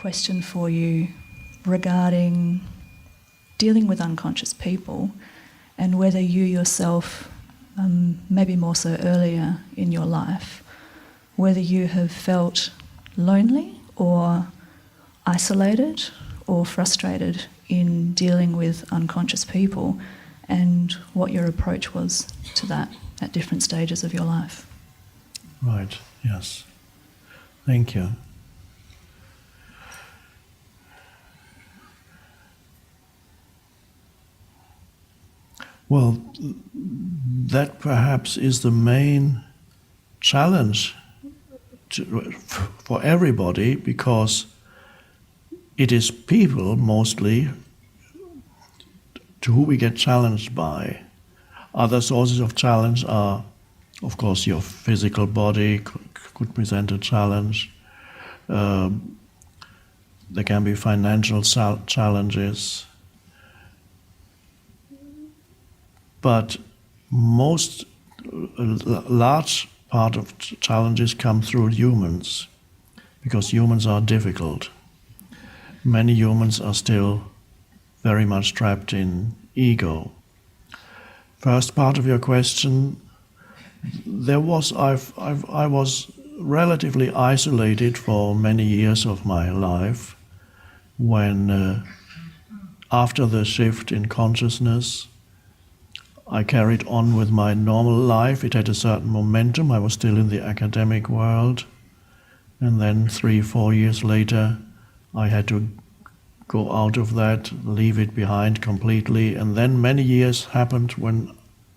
question for you regarding dealing with unconscious people and whether you yourself, maybe more so earlier in your life, whether you have felt lonely or isolated or frustrated in dealing with unconscious people, and what your approach was to that at different stages of your life. Right, yes. Thank you. Well, that perhaps is the main challenge for everybody, because it is people mostly to who we get challenged by. Other sources of challenge are, of course, your physical body could present a challenge. There can be financial challenges. But most large part of challenges come through humans, because humans are difficult. Many humans are still very much trapped in ego. First part of your question, I was relatively isolated for many years of my life when, after the shift in consciousness, I carried on with my normal life. It had a certain momentum. I was still in the academic world. And then 3-4 years later, I had to go out of that, leave it behind completely. And then many years happened when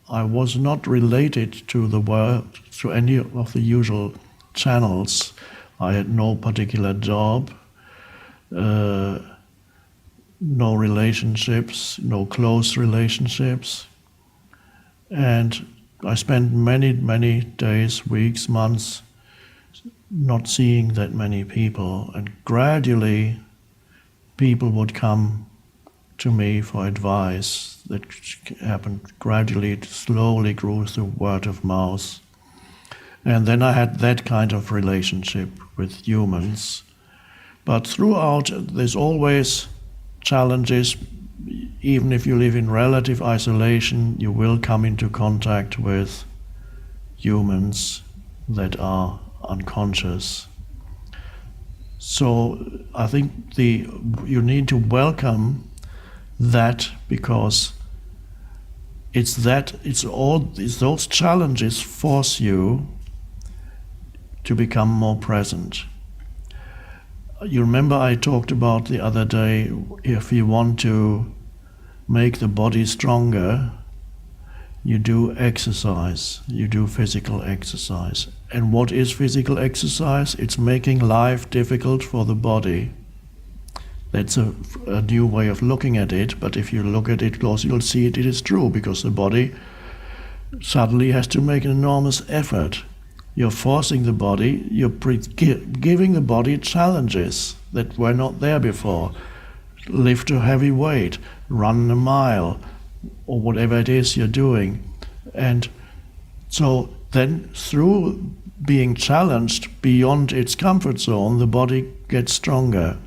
I was not related to the world, to any of the usual channels. I had no particular job, no relationships, no close relationships. And I spent many days, weeks, months not seeing that many people. And gradually people would come to me for advice. That happened gradually, it slowly grew through word of mouth. And then I had that kind of relationship with humans. But throughout, there's always challenges. Even if you live in relative isolation, you will come into contact with humans that are unconscious. So I think you need to welcome that, because it's those challenges force you to become more present. You remember I talked about the other day, if you want to make the body stronger, you do exercise, you do physical exercise. And what is physical exercise? It's making life difficult for the body. That's a new way of looking at it, but if you look at it close, you'll see it is true, because the body suddenly has to make an enormous effort. You're forcing the body, you're giving the body challenges that were not there before. Lift a heavy weight, run a mile, or whatever it is you're doing. And so then through being challenged beyond its comfort zone, the body gets stronger.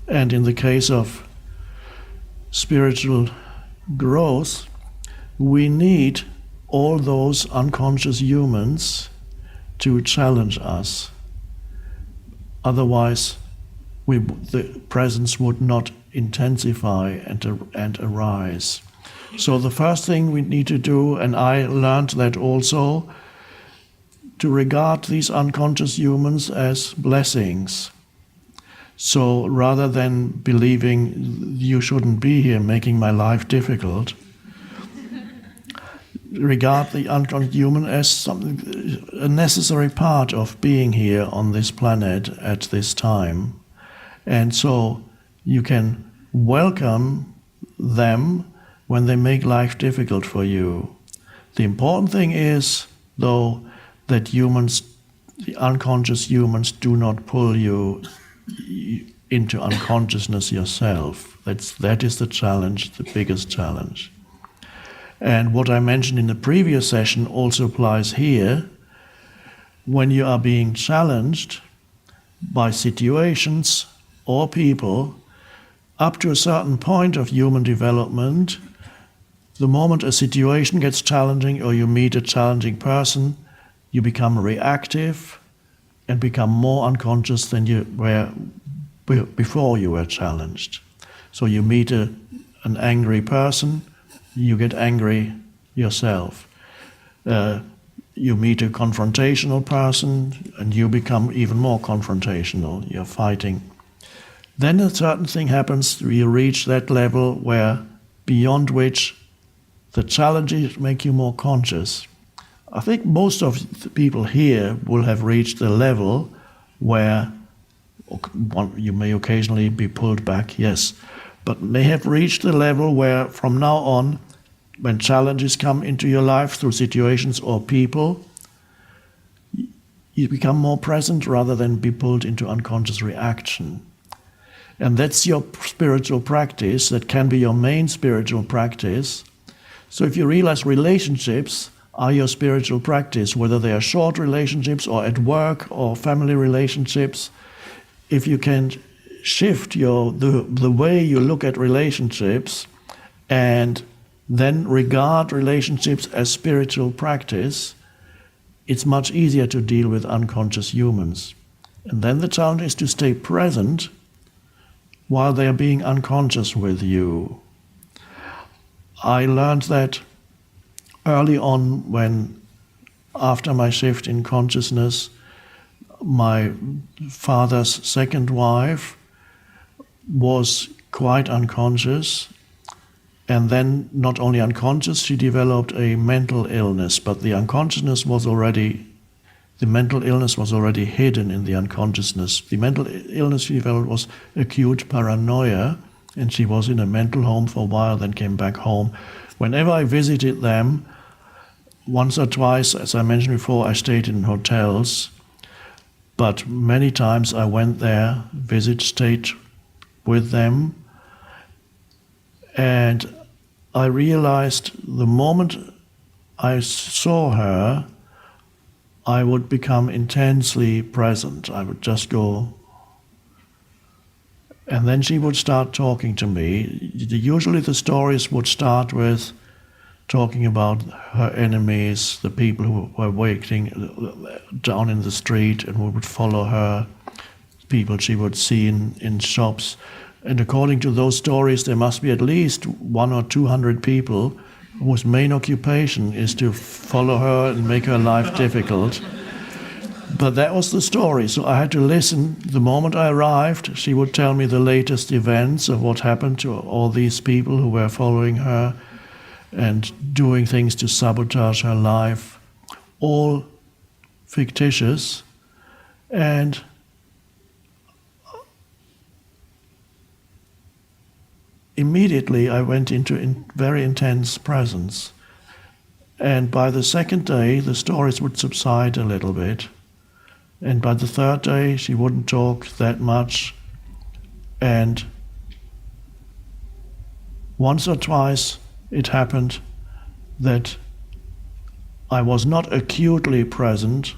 And in the case of spiritual growth, we need all those unconscious humans to challenge us. Otherwise, the presence would not intensify and arise. So the first thing we need to do, and I learned that also, to regard these unconscious humans as blessings. So rather than believing you shouldn't be here making my life difficult, regard the unconscious human as a necessary part of being here on this planet at this time. And so you can welcome them when they make life difficult for you. The important thing is, though, that the unconscious humans do not pull you into unconsciousness yourself. That is the challenge, the biggest challenge. And what I mentioned in the previous session also applies here. When you are being challenged by situations or people, up to a certain point of human development, the moment a situation gets challenging or you meet a challenging person, you become reactive and become more unconscious than you were before you were challenged. So you meet an angry person, you get angry yourself. You meet a confrontational person and you become even more confrontational, you're fighting. Then a certain thing happens, you reach that level where beyond which the challenges make you more conscious. I think most of the people here will have reached the level where you may occasionally be pulled back, yes, but may have reached the level where from now on, when challenges come into your life through situations or people, you become more present rather than be pulled into unconscious reaction. And that's your spiritual practice, that can be your main spiritual practice. So if you realize relationships are your spiritual practice, whether they are short relationships or at work or family relationships, if you can shift the way you look at relationships and then regard relationships as spiritual practice, it's much easier to deal with unconscious humans. And then the challenge is to stay present while they are being unconscious with you. I learned that early on when, after my shift in consciousness, my father's second wife was quite unconscious, and then not only unconscious, she developed a mental illness, but the mental illness was already hidden in the unconsciousness. The mental illness she developed was acute paranoia, and she was in a mental home for a while, then came back home. Whenever I visited them, once or twice, as I mentioned before, I stayed in hotels, but many times I went there, stayed with them, and I realized the moment I saw her, I would become intensely present. I would just go, and then she would start talking to me. Usually the stories would start with talking about her enemies, the people who were waiting down in the street and who would follow her, people she would see in shops. And according to those stories, there must be at least 100 or 200 people whose main occupation is to follow her and make her life difficult. But that was the story, so I had to listen. The moment I arrived, she would tell me the latest events of what happened to all these people who were following her and doing things to sabotage her life, all fictitious. And immediately I went into very intense presence. And by the second day, the stories would subside a little bit. And by the third day, she wouldn't talk that much. And once or twice, it happened that I was not acutely present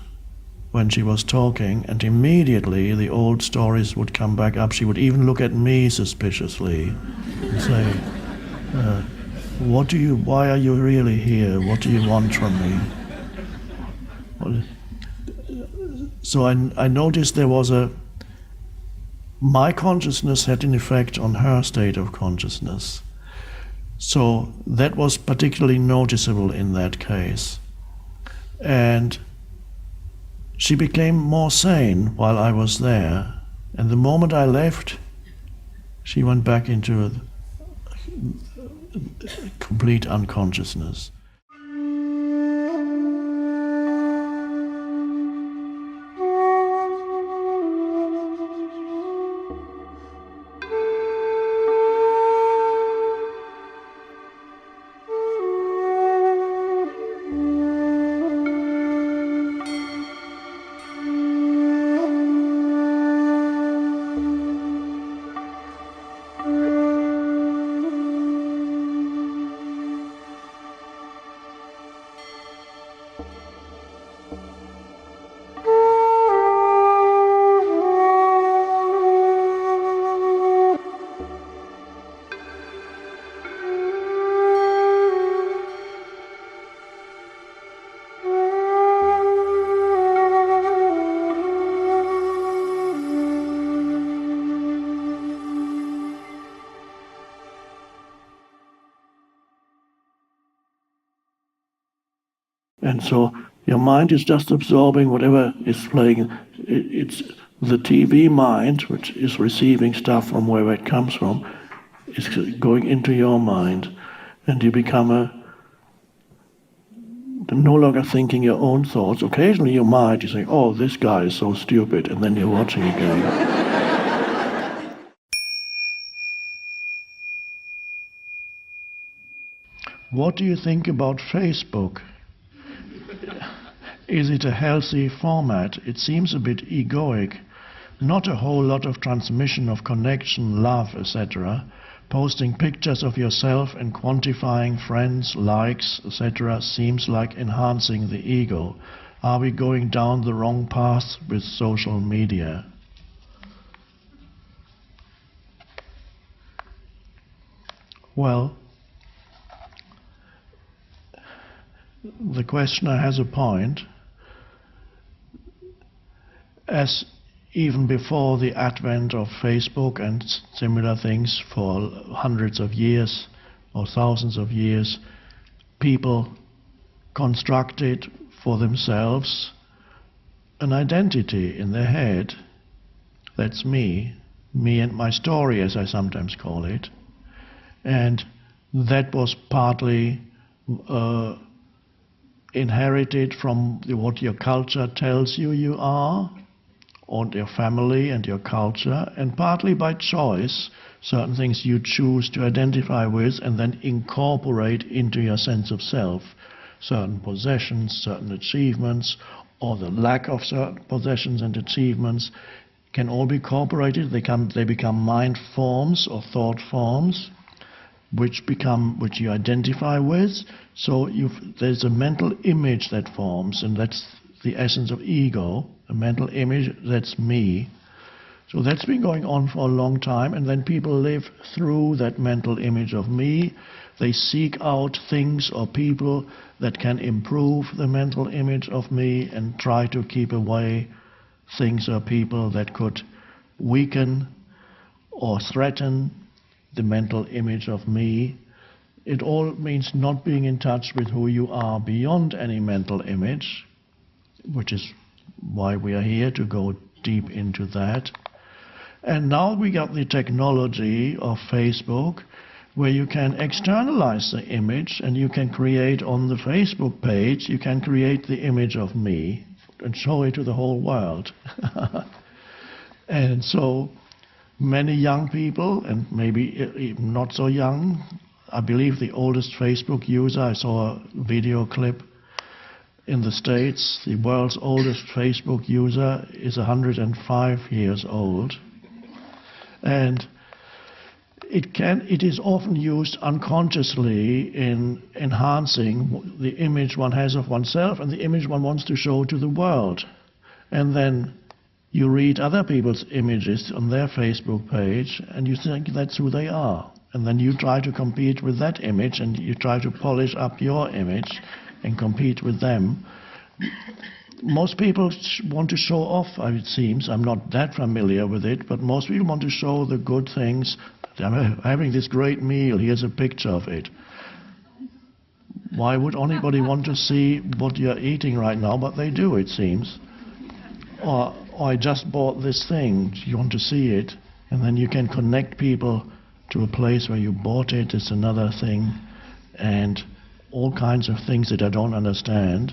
when she was talking, and immediately the old stories would come back up. She would even look at me suspiciously and say, why are you really here? What do you want from me? So I noticed my consciousness had an effect on her state of consciousness. So that was particularly noticeable in that case. And she became more sane while I was there. And the moment I left, she went back into a complete unconsciousness. And so your mind is just absorbing whatever is playing. It's the TV mind, which is receiving stuff from wherever it comes from, is going into your mind, and you become no longer thinking your own thoughts. Occasionally your mind, you say, oh, this guy is so stupid, and then you're watching again. What do you think about Facebook? Is it a healthy format? It seems a bit egoic. Not a whole lot of transmission of connection, love, etc. Posting pictures of yourself and quantifying friends, likes, etc. seems like enhancing the ego. Are we going down the wrong path with social media? Well, the questioner has a point. As even before the advent of Facebook and similar things for hundreds of years or thousands of years, people constructed for themselves an identity in their head. That's me and my story, as I sometimes call it. And that was partly inherited from what your culture tells you are, or your family and your culture, and partly by choice, certain things you choose to identify with and then incorporate into your sense of self. Certain possessions, certain achievements, or the lack of certain possessions and achievements can all be incorporated. They become mind forms or thought forms, which you identify with. So there's a mental image that forms, and that's the essence of ego, a mental image, that's me. So that's been going on for a long time, and then people live through that mental image of me. They seek out things or people that can improve the mental image of me and try to keep away things or people that could weaken or threaten the mental image of me. It all means not being in touch with who you are beyond any mental image, which is why we are here, to go deep into that. And now we got the technology of Facebook, where you can externalize the image, and you can create on the Facebook page, you can create the image of me and show it to the whole world. And so many young people, and maybe even not so young, I believe the oldest Facebook user, I saw a video clip in the States, the world's oldest Facebook user is 105 years old. And it is often used unconsciously in enhancing the image one has of oneself and the image one wants to show to the world. And then you read other people's images on their Facebook page and you think that's who they are. And then you try to compete with that image, and you try to polish up your image and compete with them. Most people want to show off, it seems. I'm not that familiar with it, but most people want to show the good things. I'm having this great meal, here's a picture of it. Why would anybody want to see what you're eating right now? But they do, it seems. Or I just bought this thing, you want to see it, and then you can connect people to a place where you bought it. It's another thing, and all kinds of things that I don't understand.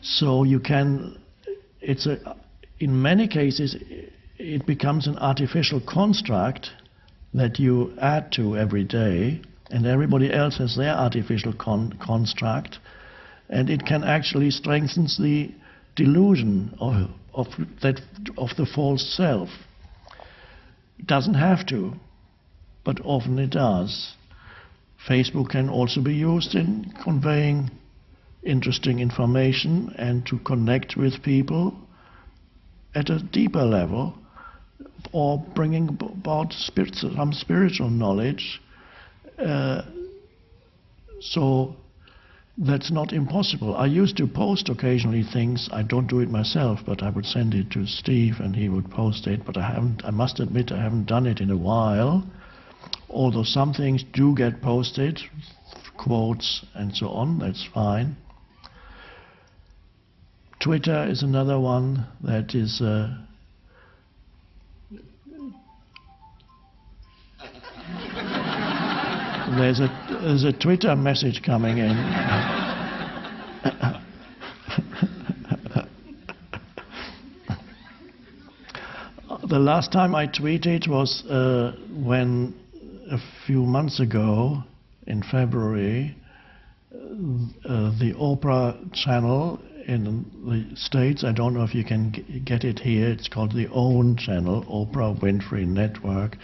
So you can, in many cases, it becomes an artificial construct that you add to every day, and everybody else has their artificial construct, and it can actually strengthen the delusion of the false self. It doesn't have to, but often it does. Facebook can also be used in conveying interesting information and to connect with people at a deeper level, or bringing about some spiritual knowledge. So that's not impossible. I used to post occasionally things. I don't do it myself, but I would send it to Steve and he would post it. But I must admit I haven't done it in a while. Although some things do get posted quotes and so on. That's fine. Twitter is another one that is there's a Twitter message coming in. The last time I tweeted was when a few months ago, in February, the Oprah channel in the States, I don't know if you can get it here, it's called the OWN channel, Oprah Winfrey Network.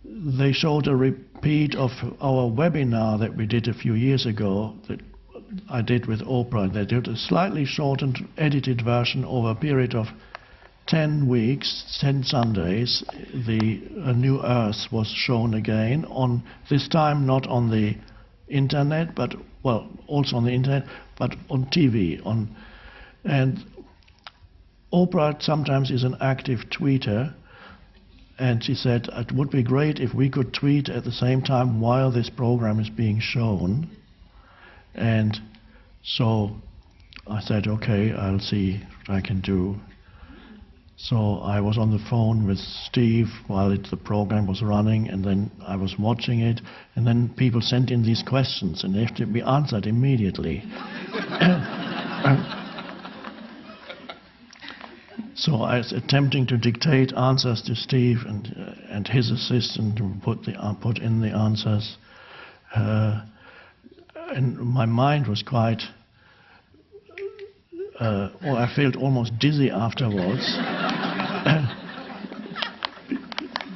They showed a repeat of our webinar that we did a few years ago, that I did with Oprah. They did a slightly shortened, edited version over a period of 10 weeks, 10 Sundays. The New Earth was shown again, on this time not on the internet, but, well, also on the internet, but on TV. And Oprah sometimes is an active tweeter, and she said it would be great if we could tweet at the same time while this program is being shown. And so I said, okay, I'll see what I can do. So I was on the phone with Steve while the program was running, and then I was watching it, and then people sent in these questions, and they have to be answered immediately. So I was attempting to dictate answers to Steve and his assistant to put in the answers. And my mind was quite... I felt almost dizzy afterwards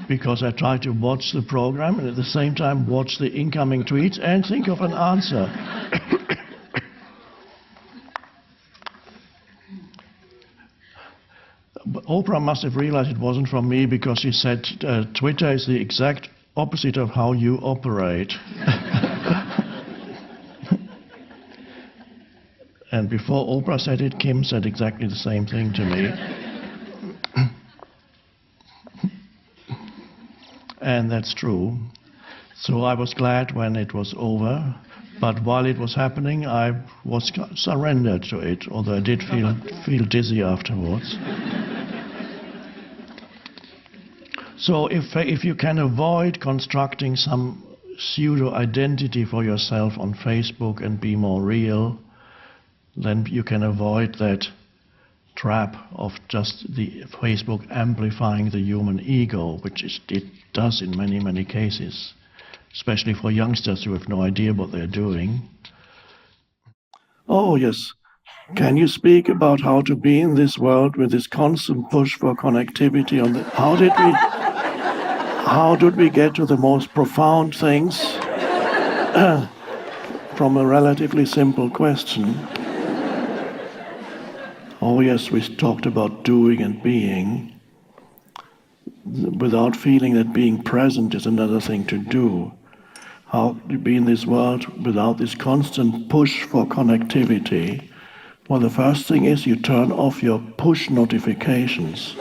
because I tried to watch the program and at the same time watch the incoming tweets and think of an answer. But Oprah must have realized it wasn't from me, because she said Twitter is the exact opposite of how you operate. And before Oprah said it, Kim said exactly the same thing to me. And that's true. So I was glad when it was over, but while it was happening, I was surrendered to it, although I did feel dizzy afterwards. So if you can avoid constructing some pseudo-identity for yourself on Facebook and be more real, then you can avoid that trap of just the Facebook amplifying the human ego, which it does in many, many cases, especially for youngsters who have no idea what they're doing. Oh, yes. Can you speak about how to be in this world with this constant push for connectivity? How did we get to the most profound things from a relatively simple question? Oh yes, we talked about doing and being, without feeling that being present is another thing to do. How to be in this world without this constant push for connectivity? Well, the first thing is you turn off your push notifications.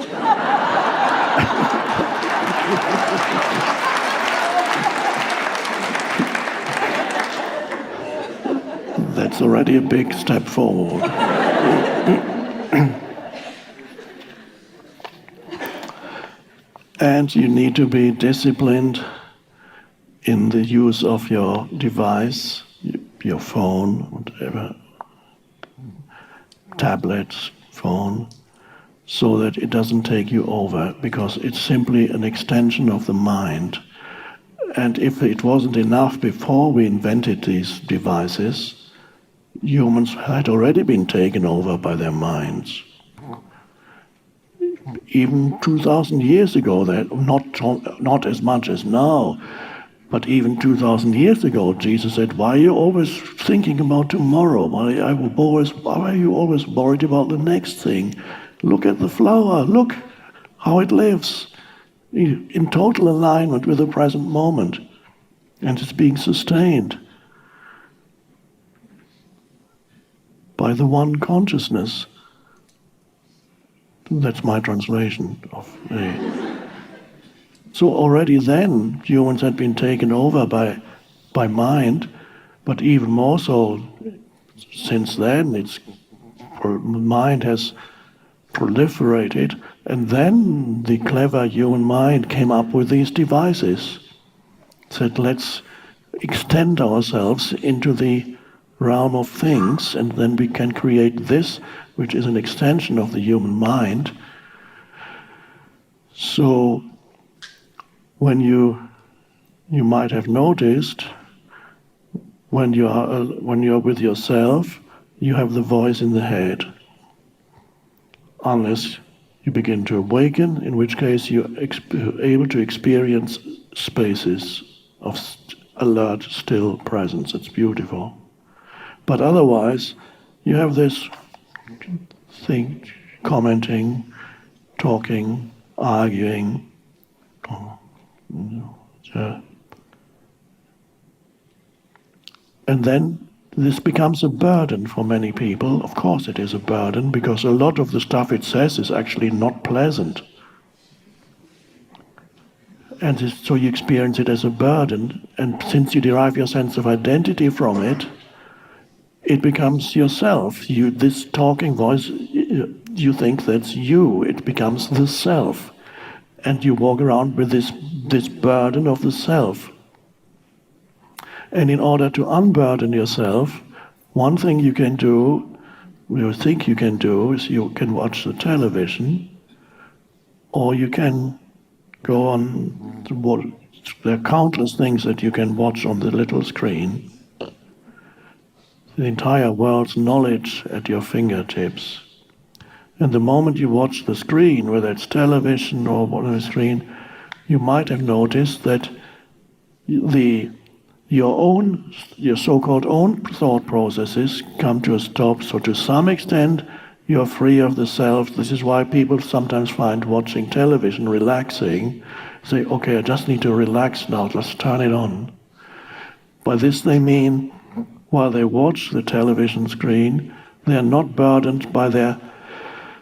That's already a big step forward. And you need to be disciplined in the use of your device, your phone, whatever, tablet, phone, so that it doesn't take you over, because it's simply an extension of the mind. And if it wasn't enough before we invented these devices, humans had already been taken over by their minds. Even 2,000 years ago, not as much as now, but even 2,000 years ago, Jesus said, why are you always thinking about tomorrow? Why are you always worried about the next thing? Look at the flower, look how it lives, in total alignment with the present moment, and it's being sustained by the one consciousness. That's my translation of the... So already then, humans had been taken over by by mind, but even more so since then, mind has proliferated, and then the clever human mind came up with these devices. Said, let's extend ourselves into the realm of things, and then we can create this, which is an extension of the human mind. So, when you might have noticed, when you're with yourself, you have the voice in the head. Unless you begin to awaken, in which case you're able to experience spaces of alert, still presence. It's beautiful. But otherwise, you have this thing, commenting, talking, arguing. And then this becomes a burden for many people. Of course it is a burden, because a lot of the stuff it says is actually not pleasant. And so you experience it as a burden, and since you derive your sense of identity from it, it becomes yourself. This talking voice, you think that's you. It becomes the self. And you walk around with this burden of the self. And in order to unburden yourself, one thing you can do, you think you can do, is you can watch the television, or you can go on to watch. There are countless things that you can watch on the little screen. The entire world's knowledge at your fingertips. And the moment you watch the screen, whether it's television or whatever screen, you might have noticed that your so-called own thought processes come to a stop. So to some extent, you're free of the self. This is why people sometimes find watching television relaxing. Say, okay, I just need to relax now, let's turn it on. By this they mean, while they watch the television screen, they are not burdened by their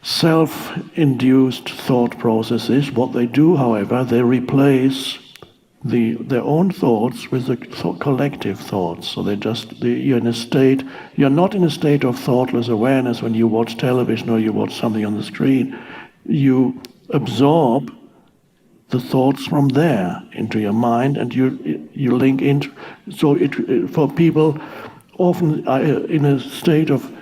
self-induced thought processes. What they do, however, they replace their own thoughts with the collective thoughts. So you're not in a state of thoughtless awareness when you watch television or you watch something on the screen. You absorb the thoughts from there into your mind, and you link into. So for people often in a state of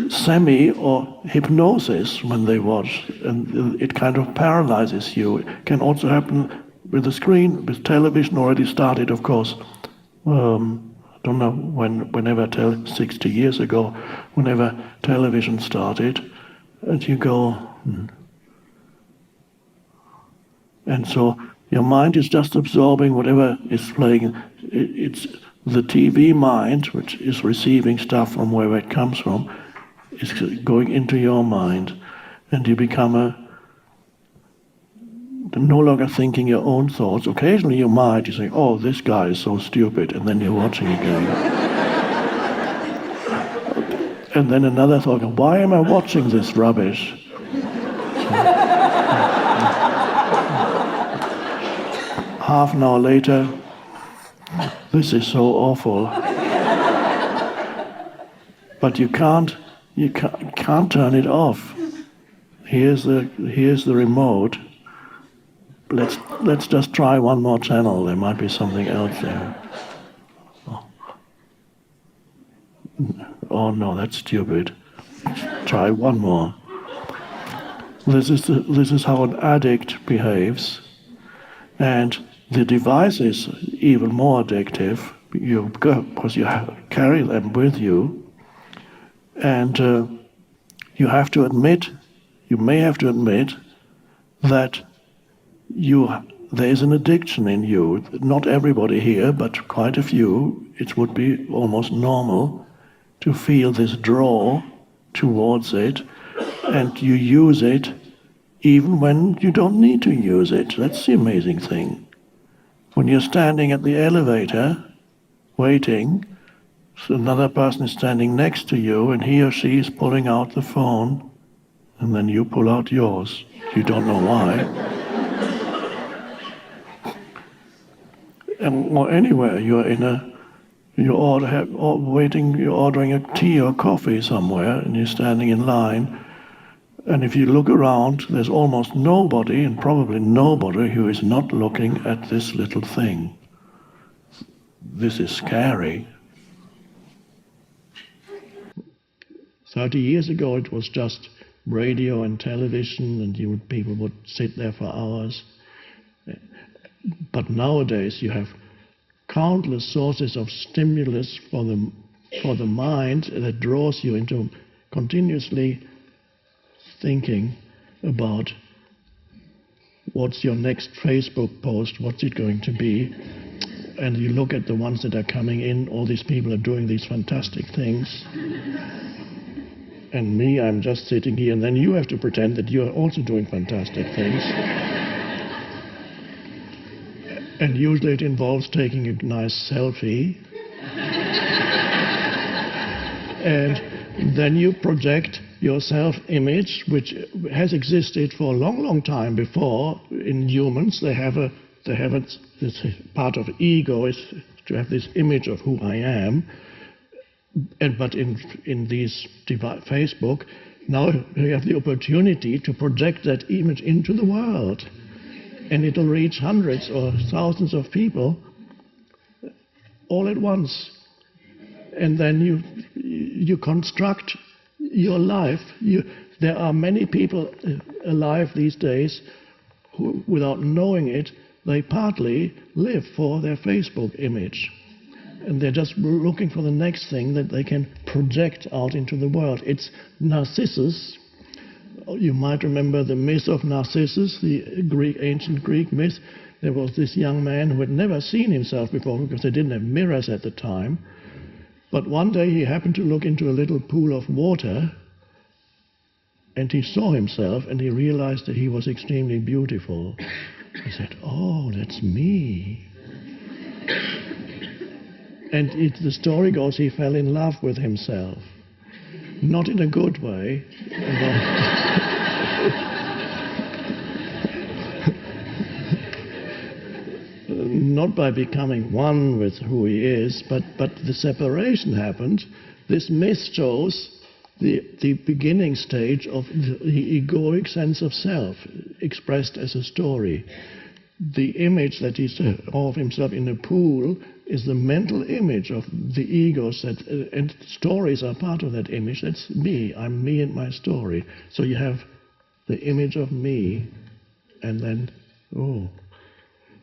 semi or hypnosis when they watch, and it kind of paralyzes you. It can also happen with the screen, with television already started, of course. I don't know whenever 60 years ago, whenever television started, and you go, and so your mind is just absorbing whatever is playing. It's the TV mind, which is receiving stuff from wherever it comes from, is going into your mind, and you become no longer thinking your own thoughts. Occasionally you might, you say, oh, this guy is so stupid, and then you're watching again. And then another thought, why am I watching this rubbish? Half an hour later, this is so awful. But you can't turn it off. Here's the remote. Let's just try one more channel. There might be something else there. Oh no, that's stupid. Try one more. This is how an addict behaves, and the device is even more addictive because you carry them with you, and you may have to admit that there is an addiction in you. Not everybody here, but quite a few. It would be almost normal to feel this draw towards it, and you use it even when you don't need to use it. That's the amazing thing. When you're standing at the elevator, waiting, so another person is standing next to you, and he or she is pulling out the phone, and then you pull out yours. You don't know why. Or anywhere, you're in a You're ordering a tea or coffee somewhere, and you're standing in line. And if you look around, there's almost nobody, and probably nobody, who is not looking at this little thing. This is scary. 30 years ago, it was just radio and television, and people would sit there for hours. But nowadays, you have countless sources of stimulus for the mind that draws you into continuously thinking about what's your next Facebook post, what's it going to be, and you look at the ones that are coming in, all these people are doing these fantastic things, and me, I'm just sitting here, and then you have to pretend that you are also doing fantastic things. And usually it involves taking a nice selfie. And then you project your self-image, which has existed for a long, long time before in humans. This part of ego is to have this image of who I am. But in these Facebook, now you have the opportunity to project that image into the world. And it'll reach hundreds or thousands of people all at once. And then you construct your life. There are many people alive these days who, without knowing it, they partly live for their Facebook image. And they're just looking for the next thing that they can project out into the world. It's Narcissus. You might remember the myth of Narcissus, the ancient Greek myth. There was this young man who had never seen himself before because they didn't have mirrors at the time. But one day he happened to look into a little pool of water, and he saw himself, and he realized that he was extremely beautiful. He said, "Oh, that's me." And the story goes, he fell in love with himself. Not in a good way. Not by becoming one with who he is, but the separation happened. This myth shows the beginning stage of the egoic sense of self, expressed as a story. The image that he saw of himself in a pool is the mental image of the egos, and stories are part of that image. That's me. I'm me and my story. So you have the image of me, and then,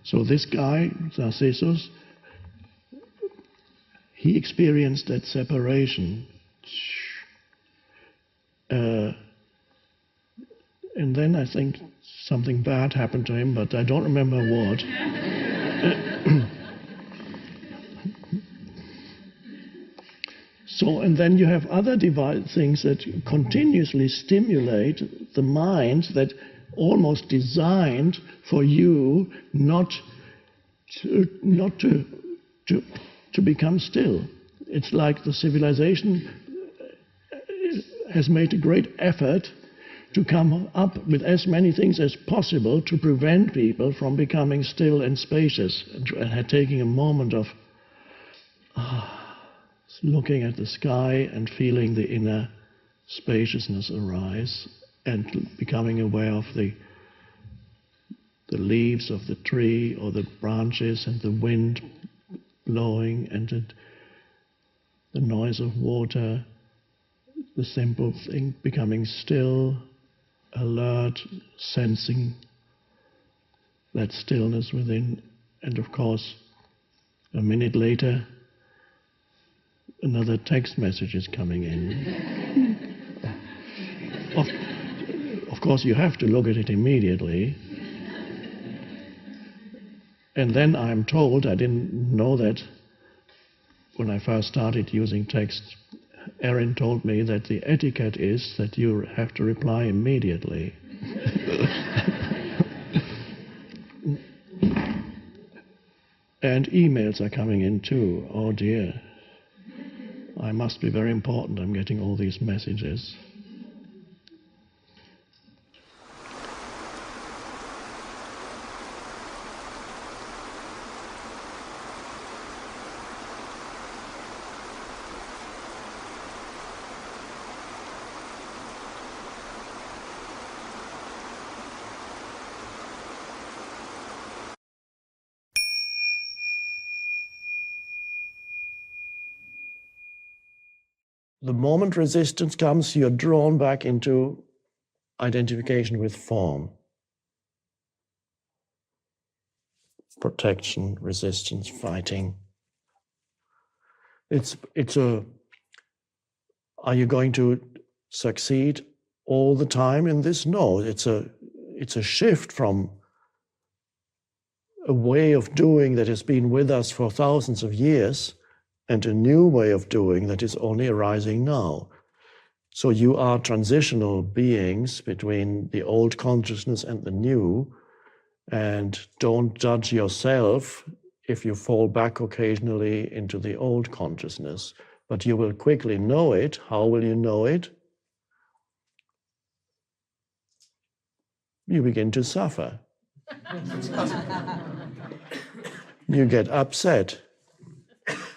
So this guy, Narcissus, he experienced that separation. And then I think something bad happened to him, but I don't remember what. And then you have other things that continuously stimulate the mind, that almost designed for you not to become still. It's like the civilization has made a great effort to come up with as many things as possible to prevent people from becoming still and spacious, and taking a moment of looking at the sky and feeling the inner spaciousness arise, and becoming aware of the leaves of the tree or the branches and the wind blowing and the noise of water, the simple thing becoming still, alert, sensing that stillness within. And of course, a minute later, another text message is coming in. Of course, you have to look at it immediately. And then I'm told, I didn't know that when I first started using text, Erin told me that the etiquette is that you have to reply immediately. And emails are coming in too. Oh dear. I must be very important. I'm getting all these messages. the moment resistance comes, you're drawn back into identification with form. Protection, resistance, fighting. Are you going to succeed all the time in this? No, it's a shift from a way of doing that has been with us for thousands of years and a new way of doing that is only arising now. So you are transitional beings between the old consciousness and the new, and don't judge yourself if you fall back occasionally into the old consciousness. But you will quickly know it. How will you know it? You begin to suffer. You get upset.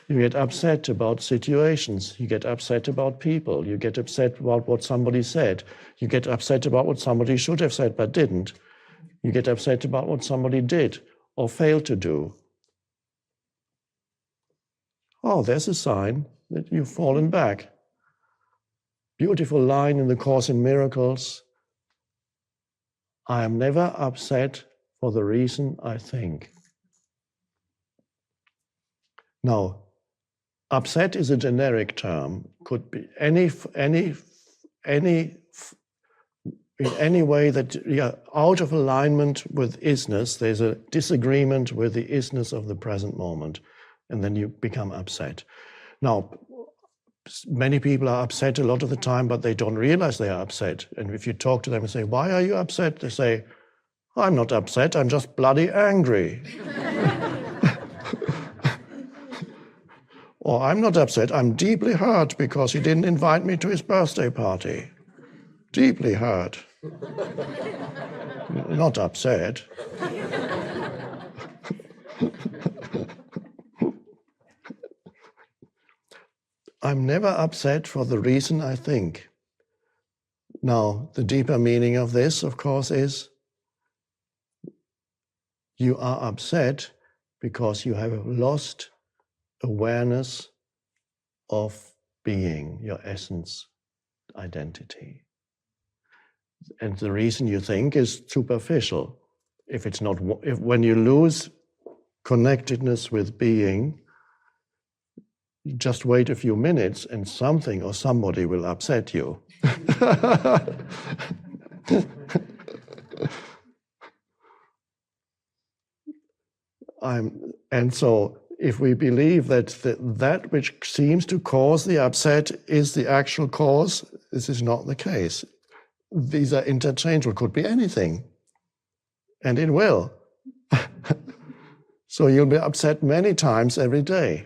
You get upset about situations. You get upset about people. You get upset about what somebody said. You get upset about what somebody should have said but didn't. You get upset about what somebody did or failed to do. Oh, there's a sign that you've fallen back. Beautiful line in the Course in Miracles. I am never upset for the reason I think. Now, upset is a generic term. Could be any in any way that you're out of alignment with isness. There's a disagreement with the isness of the present moment, and then you become upset. Now, many people are upset a lot of the time, but they don't realize they are upset. And if you talk to them and say, "Why are you upset?" they say, "I'm not upset, I'm just bloody angry." Or, "I'm not upset, I'm deeply hurt because he didn't invite me to his birthday party." Deeply hurt. Not upset. I'm never upset for the reason I think. Now, the deeper meaning of this, of course, is you are upset because you have lost awareness of being, your essence, identity. And the reason you think is superficial. When you lose connectedness with being, just wait a few minutes and something or somebody will upset you. And so if we believe that that which seems to cause the upset is the actual cause, this is not the case. These are interchangeable, could be anything. And it will. So you'll be upset many times every day.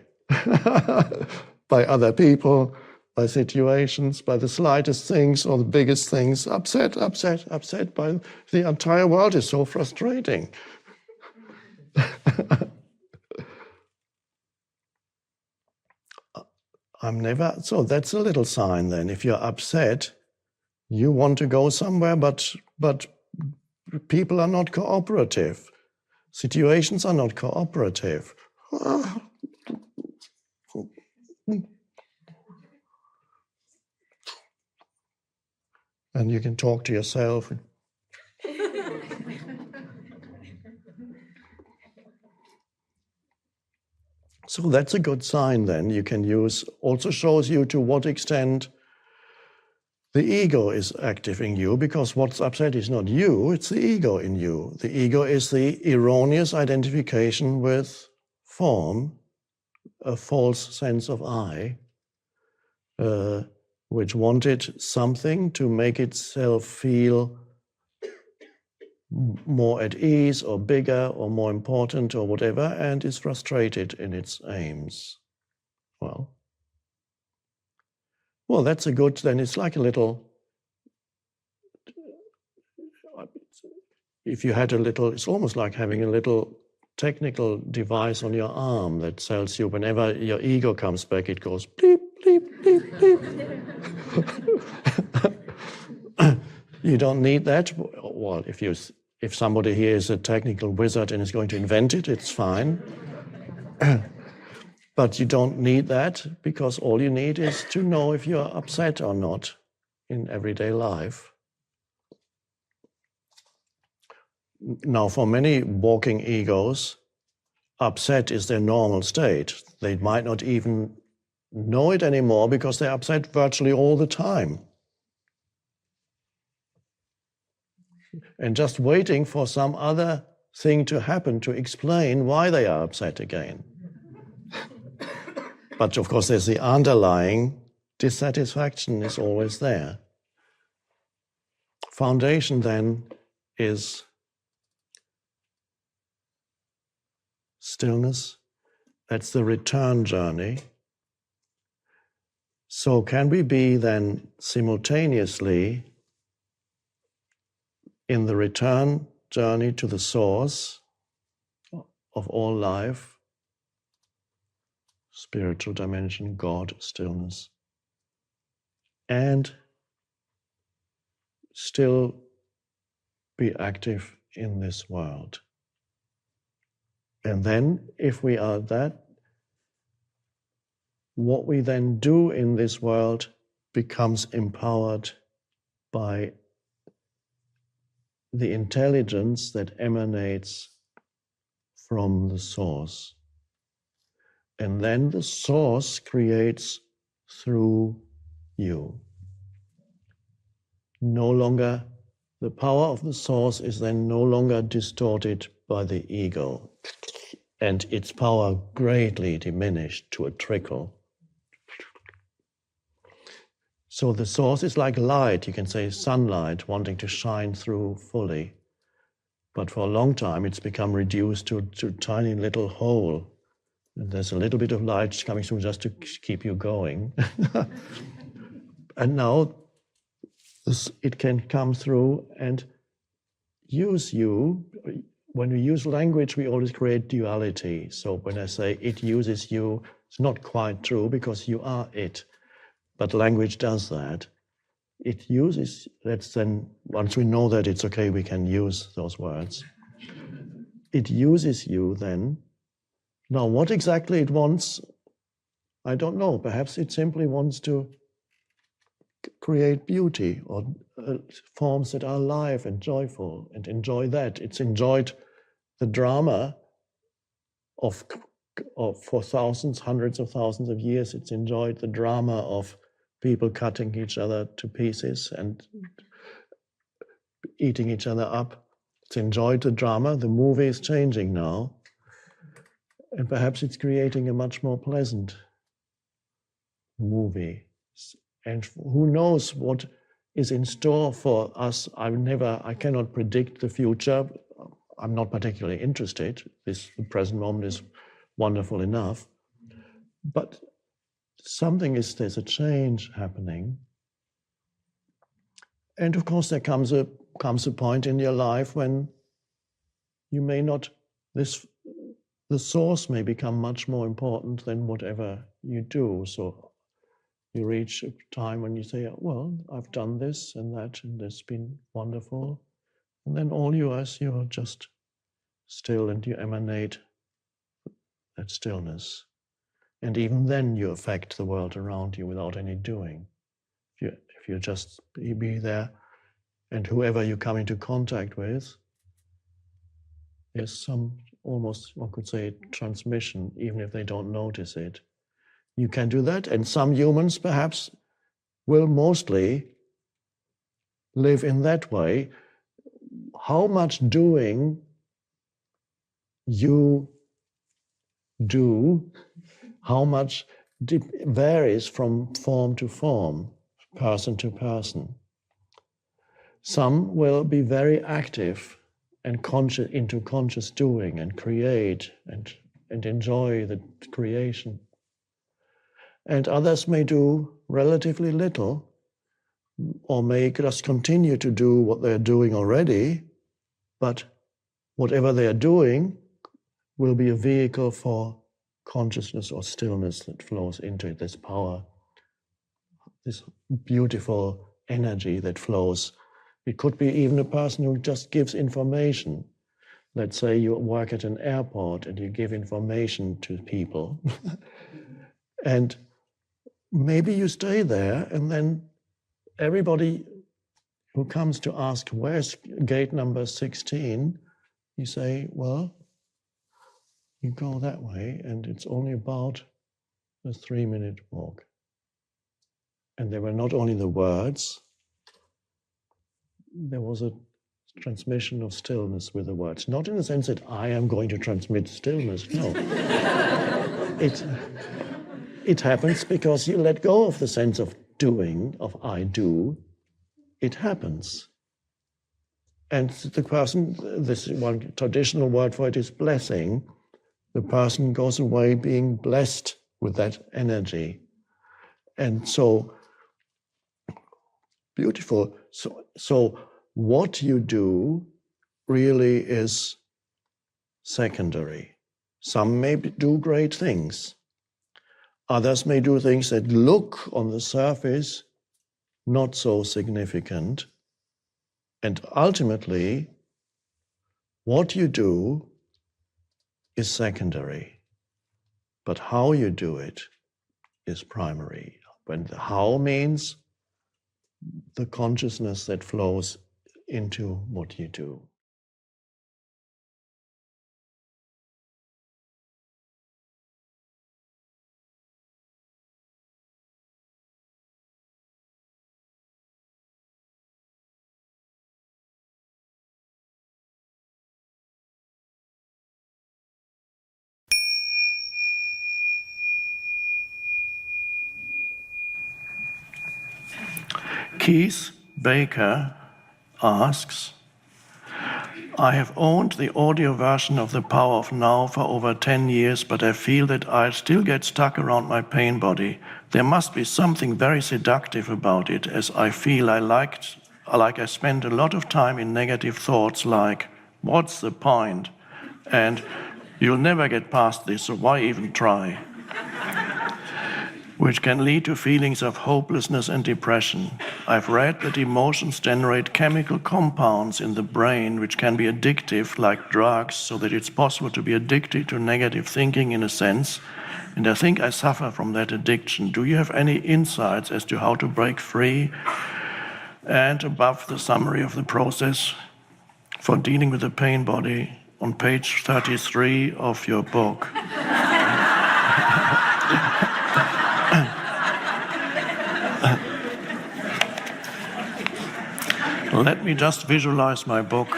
By other people, by situations, by the slightest things or the biggest things. Upset by the entire world is so frustrating. So that's a little sign then. If you're upset, you want to go somewhere, but people are not cooperative. Situations are not cooperative. And you can talk to yourself. So that's a good sign then. You can use, also shows you to what extent the ego is active in you, because what's upset is not you, it's the ego in you. The ego is the erroneous identification with form, a false sense of I, which wanted something to make itself feel more at ease or bigger or more important or whatever, and is frustrated in its aims. Well, that's a good, then it's like a little, if you had a little, it's almost like having a little technical device on your arm that tells you whenever your ego comes back, it goes bleep, bleep, bleep, bleep. You don't need that. Well, if somebody here is a technical wizard and is going to invent it, it's fine. But you don't need that, because all you need is to know if you're upset or not in everyday life. Now, for many walking egos, upset is their normal state. They might not even know it anymore because they're upset virtually all the time. And just waiting for some other thing to happen to explain why they are upset again. But of course, there's the underlying dissatisfaction is always there. Foundation then is stillness. That's the return journey. So can we be then simultaneously in the return journey to the source of all life, spiritual dimension, God, stillness, and still be active in this world? And then, if we are that, what we then do in this world becomes empowered by the intelligence that emanates from the source. And then the source creates through you. No longer, the power of the source is then no longer distorted by the ego, and its power greatly diminished to a trickle. So the source is like light, you can say sunlight, wanting to shine through fully. But for a long time, it's become reduced to a tiny little hole. And there's a little bit of light coming through just to keep you going. And now it can come through and use you. When we use language, we always create duality. So when I say it uses you, it's not quite true because you are it. But language does that. It uses, that's then, once we know that it's okay, we can use those words. It uses you then. Now, what exactly it wants, I don't know. Perhaps it simply wants to create beauty or forms that are alive and joyful and enjoy that. It's enjoyed the drama of for thousands, hundreds of thousands of years. It's enjoyed the drama of people cutting each other to pieces and eating each other up. It's enjoyed the drama. The movie is changing now. And perhaps it's creating a much more pleasant movie. And who knows what is in store for us. I cannot predict the future. I'm not particularly interested. The present moment is wonderful enough. But there's a change happening. And of course there comes a point in your life when you may not, the source may become much more important than whatever you do. So you reach a time when you say, well, I've done this and that, and it's been wonderful. And then all you're just still, and you emanate that stillness. And even then you affect the world around you without any doing. If you just be there, and whoever you come into contact with, there's some, almost, one could say, transmission, even if they don't notice it. You can do that, and some humans perhaps will mostly live in that way. How much doing you do, how much varies from form to form, person to person. Some will be very active and conscious, into conscious doing and create and enjoy the creation. And others may do relatively little, or may just continue to do what they're doing already, but whatever they are doing will be a vehicle for consciousness or stillness that flows into it, this power, this beautiful energy that flows. It could be even a person who just gives information. let's say you work at an airport and you give information to people, and maybe you stay there, and then everybody who comes to ask, where's gate number 16, you say, well, you go that way, and it's only about a 3-minute walk. And there were not only the words, there was a transmission of stillness with the words. Not in the sense that I am going to transmit stillness, no. It happens because you let go of the sense of doing, of I do. It happens. And the person, this one traditional word for it is blessing. The person goes away being blessed with that energy. And so, beautiful. So what you do really is secondary. Some may do great things. Others may do things that look on the surface not so significant. And ultimately, what you do is secondary. But how you do it is primary. When the how means the consciousness that flows into what you do. Keith Baker asks, I have owned the audio version of The Power of Now for over 10 years, but I feel that I still get stuck around my pain body. There must be something very seductive about it, as I feel I spend a lot of time in negative thoughts like, what's the point? And you'll never get past this, so why even try? Which can lead to feelings of hopelessness and depression. I've read that emotions generate chemical compounds in the brain which can be addictive, like drugs, so that it's possible to be addicted to negative thinking in a sense, and I think I suffer from that addiction. Do you have any insights as to how to break free? And above the summary of the process for dealing with the pain body on page 33 of your book. Let me just visualize my book.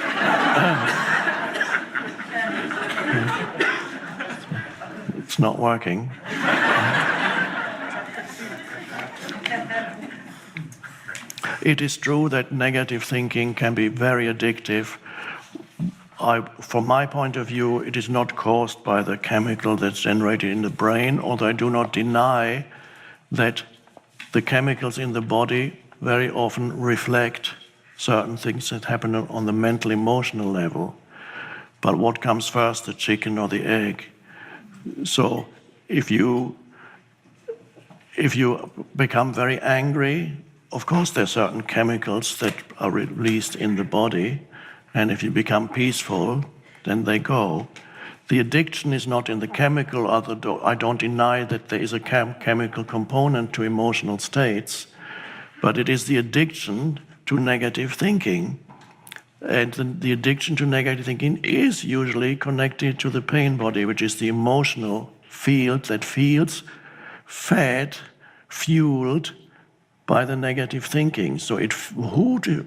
It's not working. It is true that negative thinking can be very addictive. From my point of view, it is not caused by the chemical that's generated in the brain, although I do not deny that the chemicals in the body very often reflect certain things that happen on the mental, emotional level. But what comes first, the chicken or the egg? So if you become very angry, of course there are certain chemicals that are released in the body, and if you become peaceful, then they go. The addiction is not in the chemical, although I don't deny that there is a chemical component to emotional states, but it is the addiction to negative thinking. And the addiction to negative thinking is usually connected to the pain body, which is the emotional field that feels fed, fueled by the negative thinking. So addiction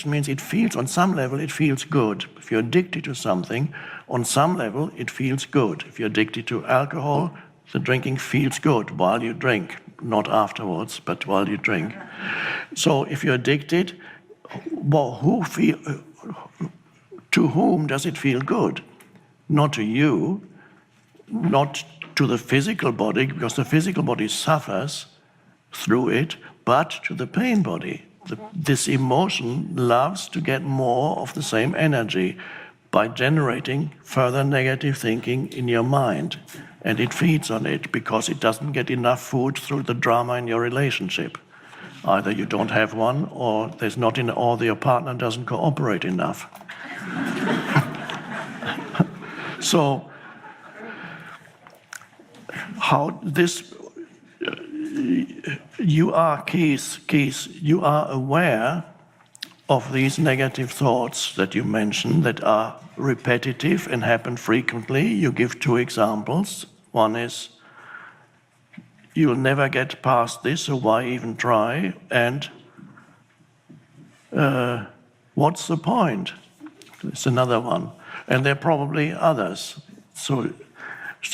means it feels, on some level, it feels good. If you're addicted to something, on some level, it feels good. If you're addicted to alcohol, the drinking feels good while you drink, not afterwards, but while you drink. So if you're addicted, to whom does it feel good? Not to you, not to the physical body, because the physical body suffers through it, but to the pain body. This emotion loves to get more of the same energy by generating further negative thinking in your mind. And it feeds on it because it doesn't get enough food through the drama in your relationship. Either you don't have one, or your partner doesn't cooperate enough. So, how this, you are, Keith, you are aware of these negative thoughts that you mentioned that are repetitive and happen frequently. You give 2 examples. One is, you'll never get past this, so why even try? And what's the point? It's another one. And there are probably others. So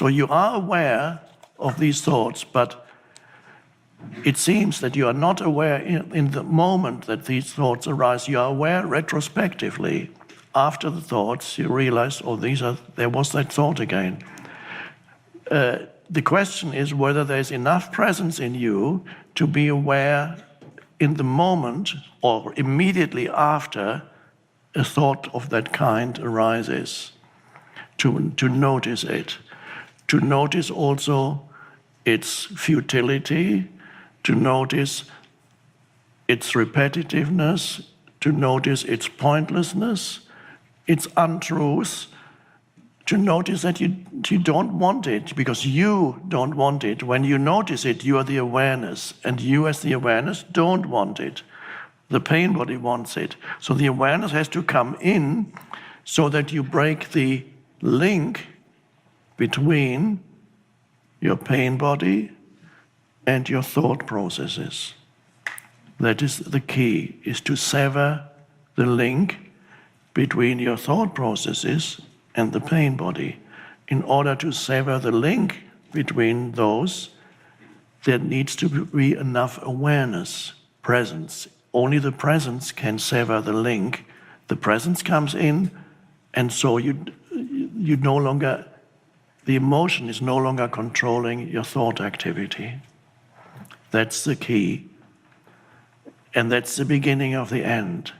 you are aware of these thoughts, but it seems that you are not aware in the moment that these thoughts arise. You are aware retrospectively. After the thoughts, you realize, oh, there was that thought again. The question is whether there's enough presence in you to be aware in the moment or immediately after a thought of that kind arises, to notice it, to notice also its futility, to notice its repetitiveness, to notice its pointlessness, its untruth, to notice that you don't want it because you don't want it. When you notice it, you are the awareness, and you as the awareness don't want it. The pain body wants it. So the awareness has to come in so that you break the link between your pain body and your thought processes. That is the key, is to sever the link between your thought processes and the pain body. In order to sever the link between those, there needs to be enough awareness, presence. Only the presence can sever the link. The presence comes in, and so you no longer, the emotion is no longer controlling your thought activity. That's the key. And that's the beginning of the end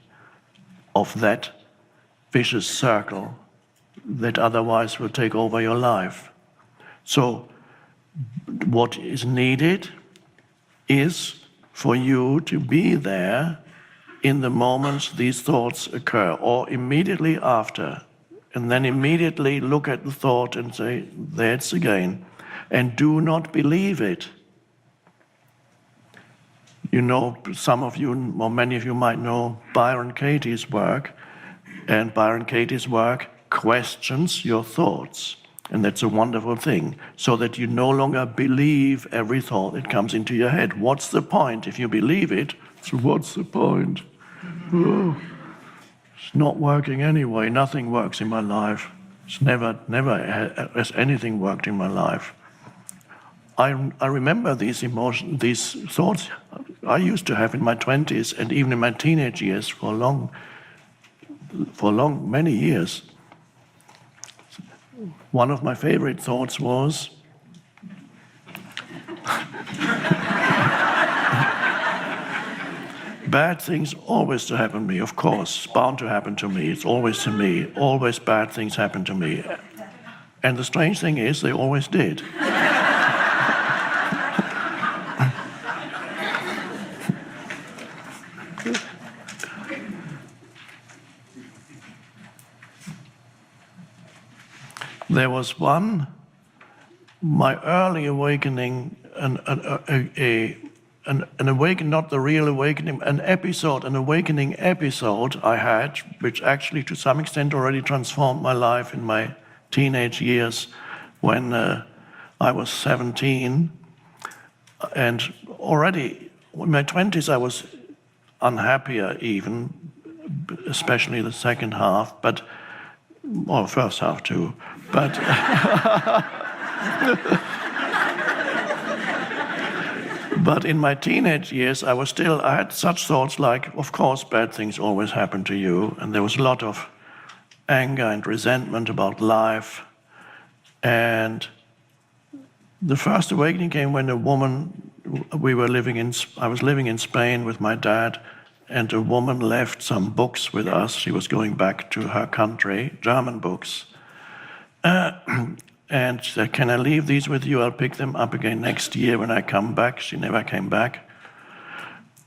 of that vicious circle that otherwise will take over your life. So what is needed is for you to be there in the moments these thoughts occur, or immediately after, and then immediately look at the thought and say, there it's again, and do not believe it. You know, some of you, or many of you might know Byron Katie's work, and Byron Katie's work questions your thoughts. And that's a wonderful thing, so that you no longer believe every thought that comes into your head. What's the point? If you believe it, so what's the point? Oh, it's not working anyway. Nothing works in my life. It's never has anything worked in my life. I remember these emotions, these thoughts I used to have in my 20s and even in my teenage years for many years. One of my favorite thoughts was, bad things always to happen to me, of course, bound to happen to me. It's always to me. Always bad things happen to me. And the strange thing is, they always did. There was my early awakening, an awakening, not the real awakening, an awakening episode I had, which actually to some extent already transformed my life in my teenage years when I was 17. And already in my 20s I was unhappier even, especially the second half, or first half too. But but in my teenage years, I had such thoughts like, of course, bad things always happen to you. And there was a lot of anger and resentment about life. And the first awakening came when I was living in Spain with my dad, and a woman left some books with us. She was going back to her country, German books. And she said, can I leave these with you? I'll pick them up again next year when I come back. She never came back.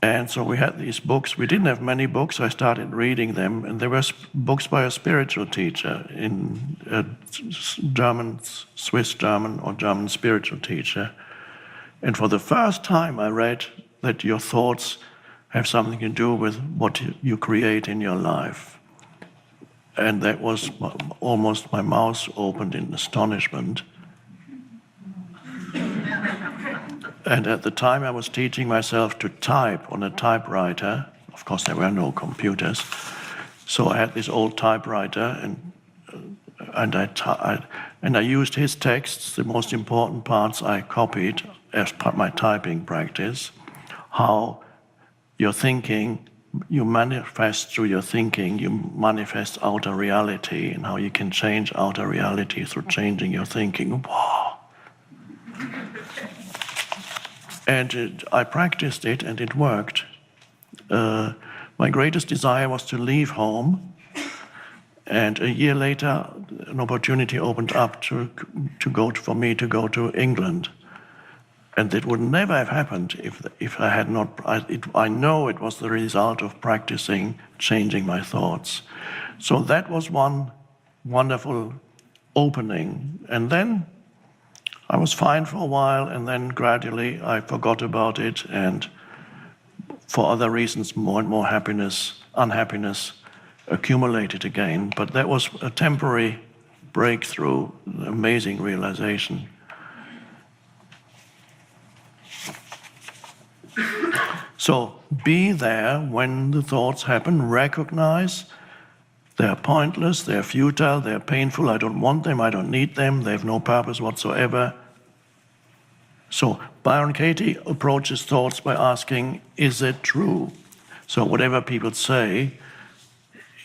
And so we had these books. We didn't have many books. I started reading them, and there were books by a spiritual teacher, in a German, Swiss German or German spiritual teacher. And for the first time I read that your thoughts have something to do with what you create in your life. And that was almost, my mouth opened in astonishment. And at the time I was teaching myself to type on a typewriter. Of course there were no computers. So I had this old typewriter, and I used his texts. The most important parts I copied as part of my typing practice. How your thinking, you manifest through your thinking, you manifest outer reality, and how you can change outer reality through changing your thinking. Wow! And I practiced it, and it worked. My greatest desire was to leave home, and a year later, an opportunity opened up for me to go to England. And it would never have happened if I had not. I know it was the result of practicing changing my thoughts. So that was one wonderful opening, and then I was fine for a while, and then gradually I forgot about it, and for other reasons, more and more unhappiness accumulated again. But that was a temporary breakthrough, an amazing realization. So be there when the thoughts happen, recognize they're pointless, they're futile, they're painful, I don't want them, I don't need them, they have no purpose whatsoever. So Byron Katie approaches thoughts by asking, is it true? So whatever people say,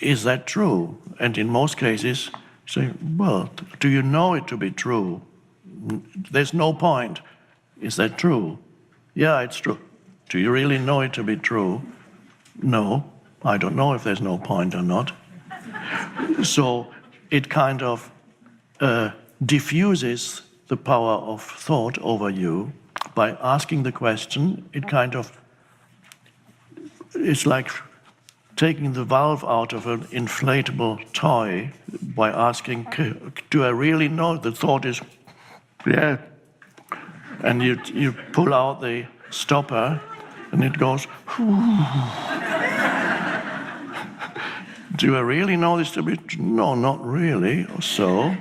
is that true? And in most cases, say, well, do you know it to be true? There's no point. Is that true? Yeah, it's true. Do you really know it to be true? No, I don't know if there's no point or not. So it kind of diffuses the power of thought over you by asking the question. It's like taking the valve out of an inflatable toy by asking, do I really know? The thought is, yeah. And you pull out the stopper, and it goes, do I really know this to be true? No, not really. So,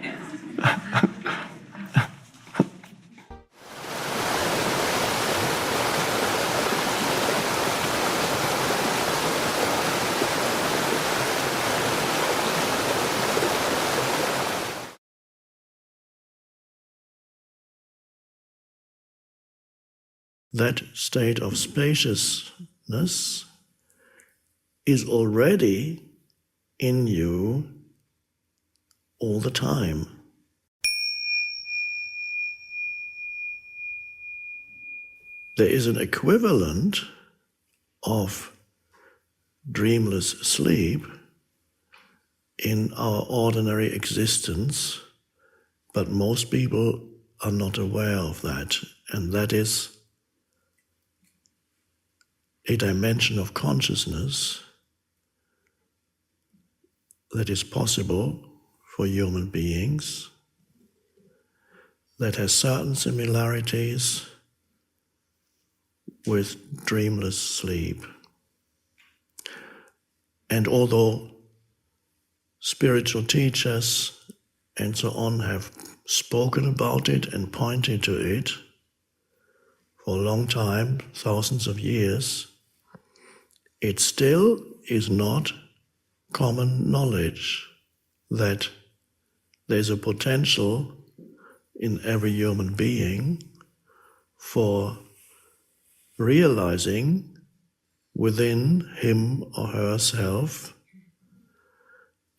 that state of spaciousness is already in you all the time. There is an equivalent of dreamless sleep in our ordinary existence, but most people are not aware of that, and that is a dimension of consciousness that is possible for human beings, that has certain similarities with dreamless sleep. And although spiritual teachers and so on have spoken about it and pointed to it for a long time, thousands of years, it still is not common knowledge that there's a potential in every human being for realizing within him or herself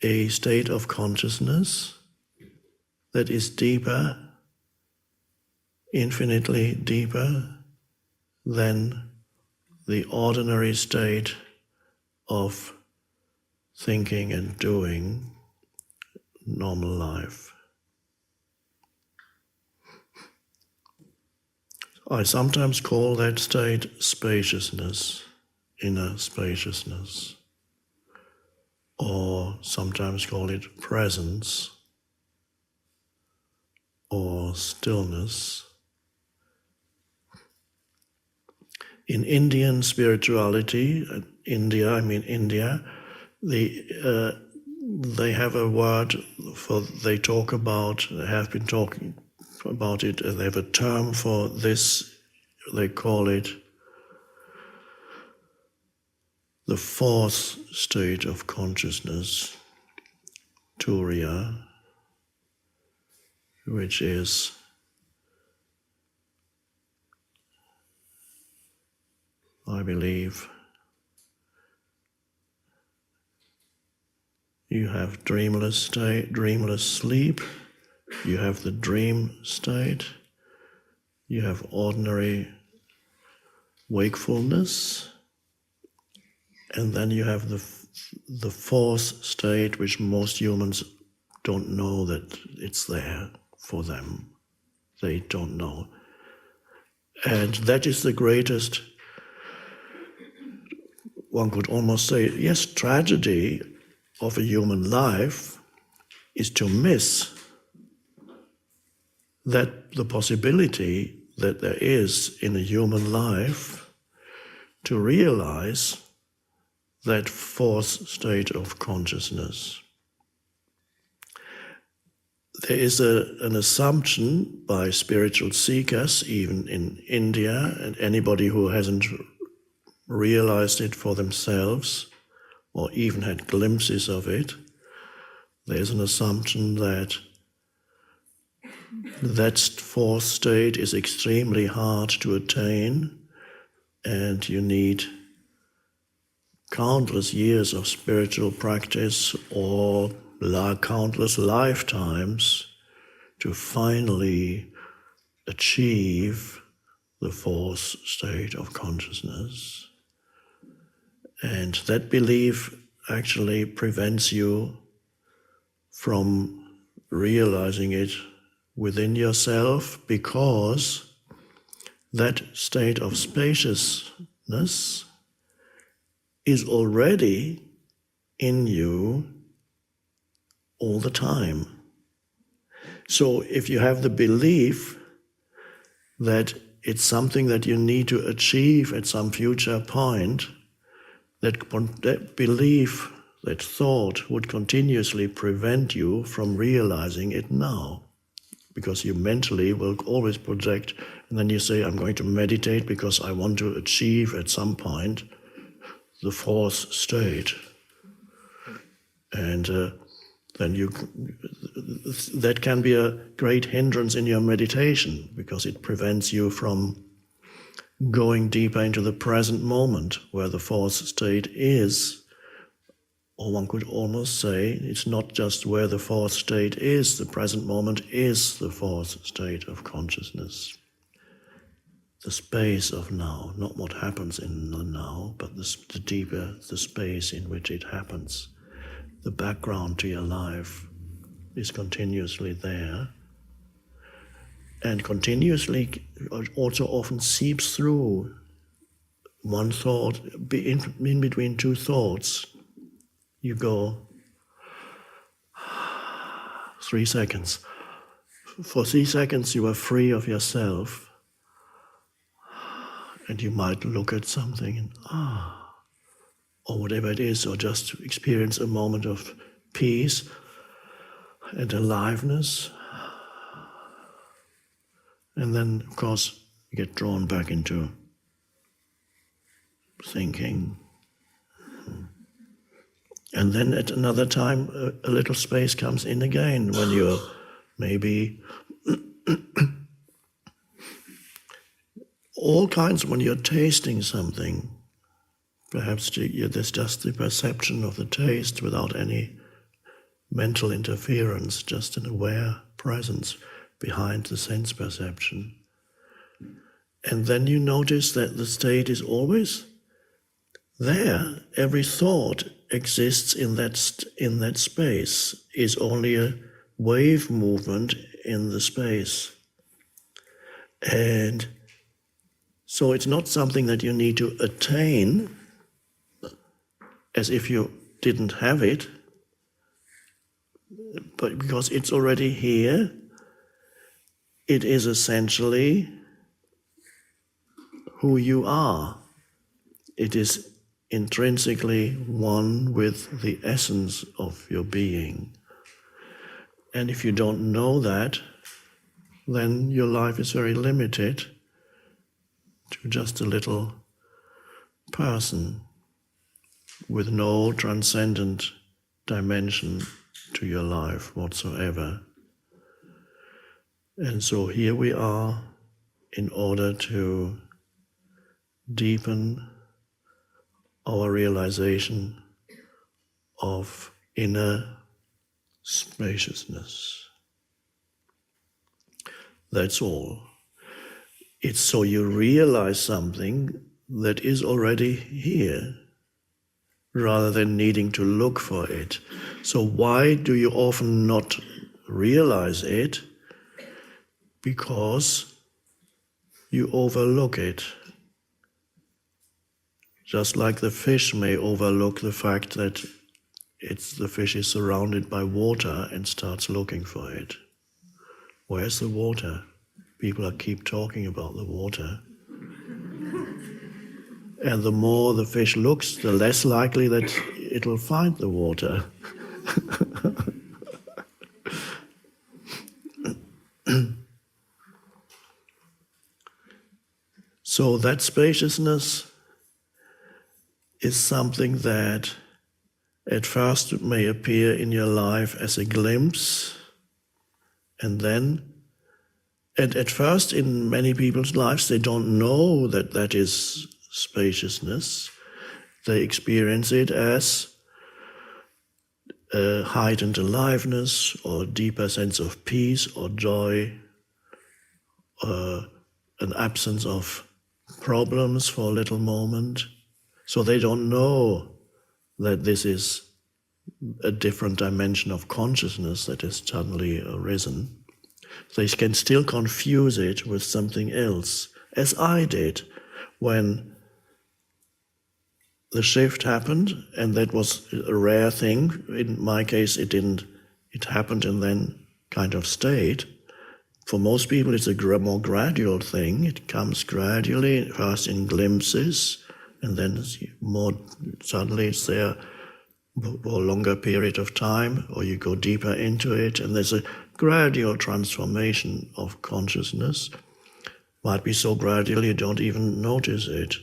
a state of consciousness that is deeper, infinitely deeper than the ordinary state of thinking and doing normal life. I sometimes call that state spaciousness. inner spaciousness, or sometimes call it presence or stillness. In Indian spirituality, India, they have a word for, they talk about, they have been talking about it, they have a term for this, they call it the fourth state of consciousness, Turiya, which is I believe you have dreamless state, dreamless sleep, you have the dream state, you have ordinary wakefulness, and then you have the fourth state, which most humans don't know that it's there for them. They don't know. And that is the greatest, one could almost say, yes, tragedy of a human life is to miss that the possibility that there is in a human life to realize that fourth state of consciousness. There is an assumption by spiritual seekers, even in India, and anybody who hasn't realized it for themselves or even had glimpses of it, there's an assumption that that fourth state is extremely hard to attain, and you need countless years of spiritual practice or countless lifetimes to finally achieve the fourth state of consciousness. And that belief actually prevents you from realizing it within yourself, because that state of spaciousness is already in you all the time. So if you have the belief that it's something that you need to achieve at some future point, that belief, that thought would continuously prevent you from realizing it now. Because you mentally will always project, and then you say, I'm going to meditate because I want to achieve at some point the fourth state. And then that can be a great hindrance in your meditation, because it prevents you from going deeper into the present moment where the fourth state is. Or one could almost say it's not just where the fourth state is, the present moment is the fourth state of consciousness. The space of now, not what happens in the now, but the deeper the space in which it happens. The background to your life is continuously there, and continuously also often seeps through one thought, in between two thoughts. You go 3 seconds. For 3 seconds you are free of yourself, and you might look at something and or whatever it is, or just experience a moment of peace and aliveness. And then, of course, you get drawn back into thinking. And then at another time, a little space comes in again when you're maybe all kinds, when you're tasting something. Perhaps there's just the perception of the taste without any mental interference, just an aware presence behind the sense perception. And then you notice that the state is always there. Every thought exists in that space, is only a wave movement in the space. And so it's not something that you need to attain, as if you didn't have it, but because it's already here, it is essentially who you are. It is intrinsically one with the essence of your being. And if you don't know that, then your life is very limited to just a little person with no transcendent dimension to your life whatsoever. And so here we are in order to deepen our realization of inner spaciousness. That's all. It's so you realize something that is already here, rather than needing to look for it. So why do you often not realize it? Because you overlook it. Just like the fish may overlook the fact that the fish is surrounded by water and starts looking for it. Where's the water? People keep talking about the water. And the more the fish looks, the less likely that it'll find the water. So that spaciousness is something that at first may appear in your life as a glimpse, and at first in many people's lives they don't know that that is spaciousness. They experience it as a heightened aliveness or deeper sense of peace or joy, an absence of problems for a little moment. So they don't know that this is a different dimension of consciousness that has suddenly arisen. They can still confuse it with something else, as I did when the shift happened, and that was a rare thing. In my case, it happened and then kind of stayed. For most people, it's a more gradual thing. It comes gradually, first in glimpses, and then more suddenly it's there for a longer period of time, or you go deeper into it, and there's a gradual transformation of consciousness. Might be so gradual you don't even notice it.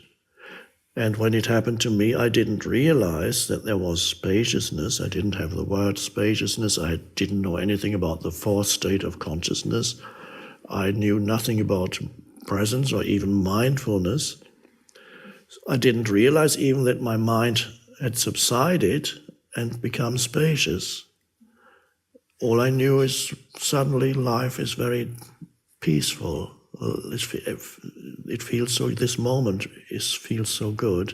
And when it happened to me, I didn't realize that there was spaciousness. I didn't have the word spaciousness. I didn't know anything about the fourth state of consciousness. I knew nothing about presence or even mindfulness. I didn't realize even that my mind had subsided and become spacious. All I knew is suddenly life is very peaceful. It feels so, this moment feels so good.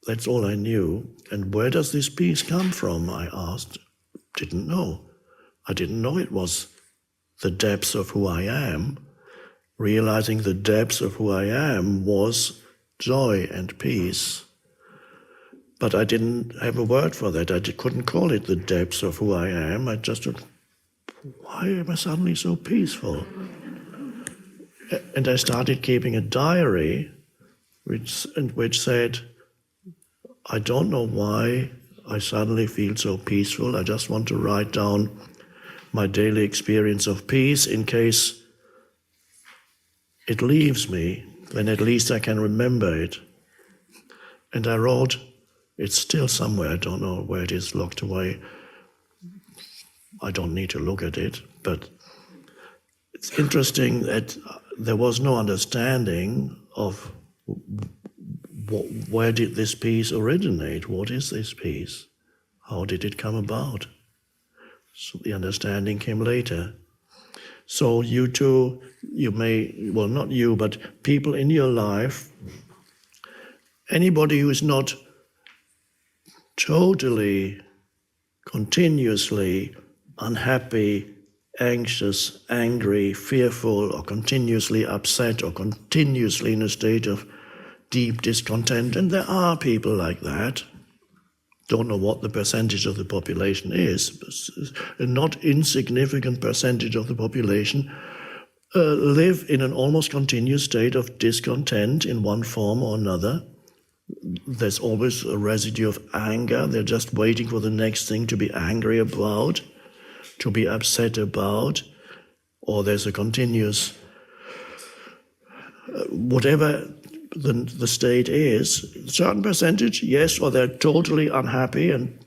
That's all I knew. And where does this peace come from, I asked. Didn't know. I didn't know it was the depths of who I am. Realizing the depths of who I am was joy and peace. But I didn't have a word for that. I couldn't call it the depths of who I am. I just thought, why am I suddenly so peaceful? And I started keeping a diary which said, I don't know why I suddenly feel so peaceful. I just want to write down my daily experience of peace in case it leaves me, then at least I can remember it. And I wrote, it's still somewhere, I don't know where it is, locked away. I don't need to look at it, but it's interesting that there was no understanding of where did this peace originate? What is this peace? How did it come about? So the understanding came later. So you too, you may, well, not you, but people in your life, anybody who is not totally, continuously unhappy, anxious, angry, fearful, or continuously upset, or continuously in a state of deep discontent, and there are people like that. don't know what the percentage of the population is, but a not insignificant percentage of the population live in an almost continuous state of discontent in one form or another. There's always a residue of anger. They're just waiting for the next thing to be angry about, to be upset about, or there's a continuous, whatever the state is, a certain percentage, yes, or they're totally unhappy and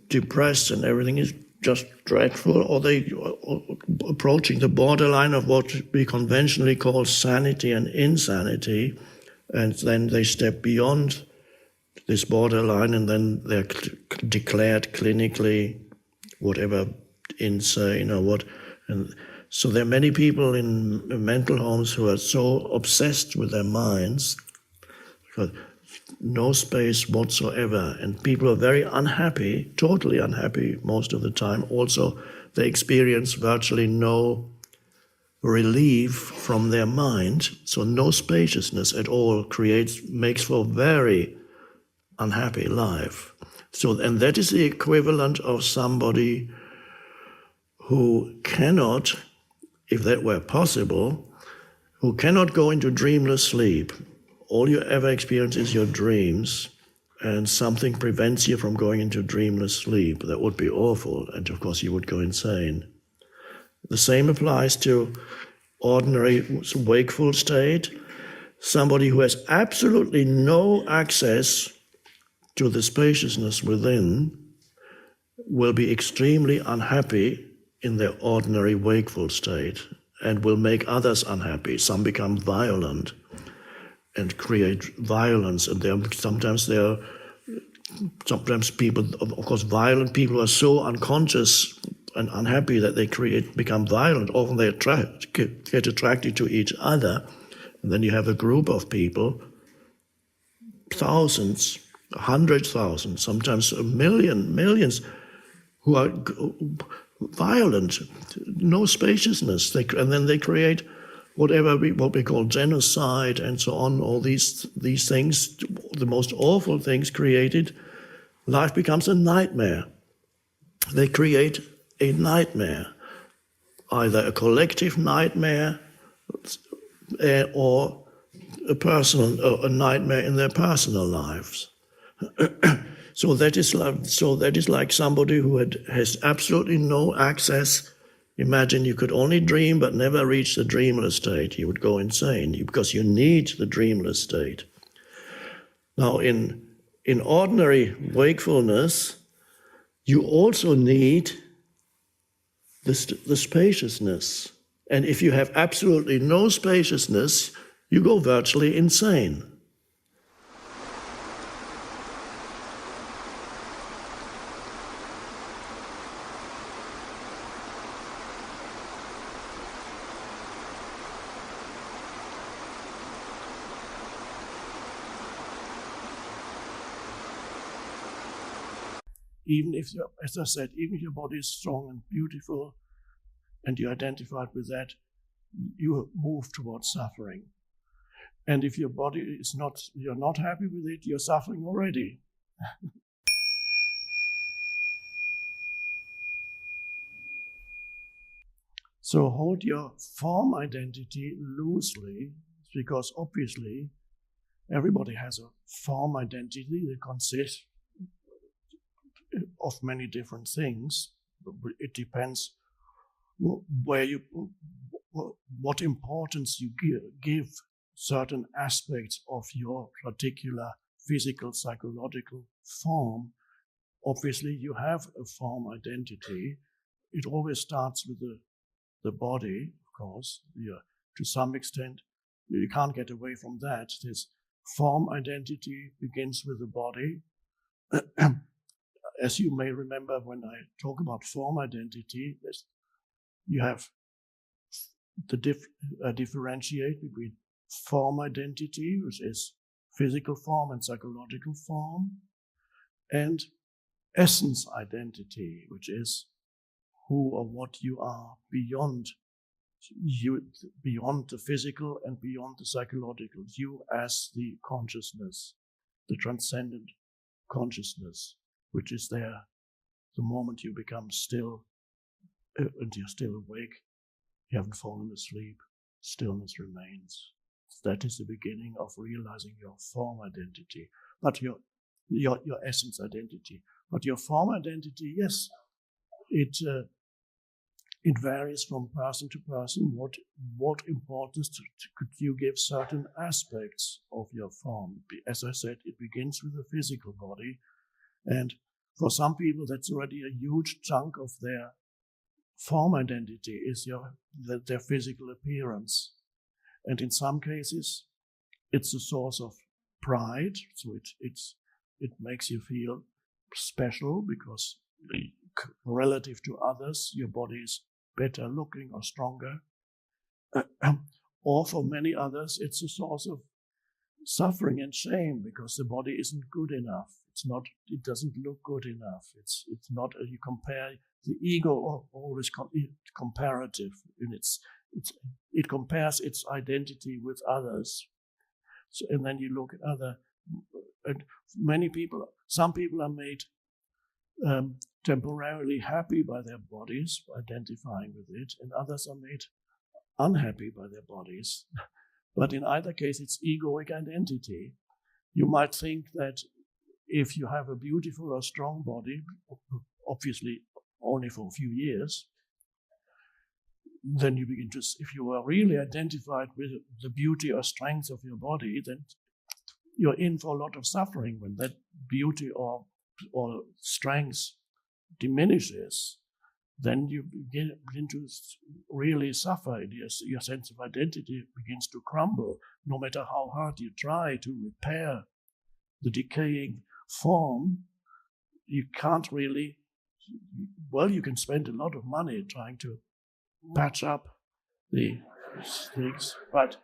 depressed and everything is just dreadful, or they are approaching the borderline of what we conventionally call sanity and insanity, and then they step beyond this borderline and then they're declared clinically whatever, insane or what. And so there are many people in mental homes who are so obsessed with their minds, no space whatsoever, and people are very unhappy, totally unhappy most of the time. Also, they experience virtually no relief from their mind, so no spaciousness at all makes for a very unhappy life. So, and that is the equivalent of somebody who cannot, if that were possible, who cannot go into dreamless sleep. All you ever experience is your dreams, and something prevents you from going into dreamless sleep. That would be awful, and of course you would go insane. The same applies to ordinary wakeful state. Somebody who has absolutely no access to the spaciousness within will be extremely unhappy in their ordinary wakeful state and will make others unhappy. Some become violent and create violence, and sometimes people, of course, violent people are so unconscious and unhappy that they become violent. Often they get attracted to each other, and then you have a group of people, thousands, 100,000, sometimes a millions, who are violent, no spaciousness, and then they create what we call genocide and so on. All these things, the most awful things created. Life becomes a nightmare. They create a nightmare, either a collective nightmare or a nightmare in their personal lives. So that is like somebody who has absolutely no access. Imagine you could only dream but never reach the dreamless state. You would go insane because you need the dreamless state. Now, in ordinary wakefulness, you also need the spaciousness. And if you have absolutely no spaciousness, you go virtually insane. Even if, as I said, even if your body is strong and beautiful and you're identified with that, you move towards suffering. And if your body is you're not happy with it, you're suffering already. So hold your form identity loosely, because obviously everybody has a form identity that consists of many different things. It depends what importance you give certain aspects of your particular physical, psychological form. Obviously, you have a form identity. It always starts with the body, of course. To some extent, you can't get away from that. This form identity begins with the body. As you may remember, when I talk about form identity, you have to differentiate between form identity, which is physical form and psychological form, and essence identity, which is who or what you are beyond the physical and beyond the psychological. You as the consciousness, the transcendent consciousness. which is there the moment you become still and you're still awake. You haven't fallen asleep. Stillness remains. That is the beginning of realizing your form identity, but your essence identity. But your form identity, yes, it varies from person to person. What importance could you give certain aspects of your form? As I said, it begins with the physical body, and for some people, that's already a huge chunk of their form identity is their physical appearance. And in some cases, it's a source of pride. So it makes you feel special because relative to others, your body is better looking or stronger. Or for many others, it's a source of suffering and shame because the body isn't good enough. It doesn't look good enough. It's not, you compare, the ego always comparative in it compares its identity with others. So, and then you look at and some people are made temporarily happy by their bodies, identifying with it, and others are made unhappy by their bodies. But in either case, it's egoic identity. You might think that if you have a beautiful or strong body, obviously only for a few years, then you begin to, if you are really identified with the beauty or strength of your body, then you're in for a lot of suffering when that beauty or strength diminishes. Then you begin to really suffer. Your sense of identity begins to crumble. No matter how hard you try to repair the decaying form, you can't really, you can spend a lot of money trying to patch up the things, but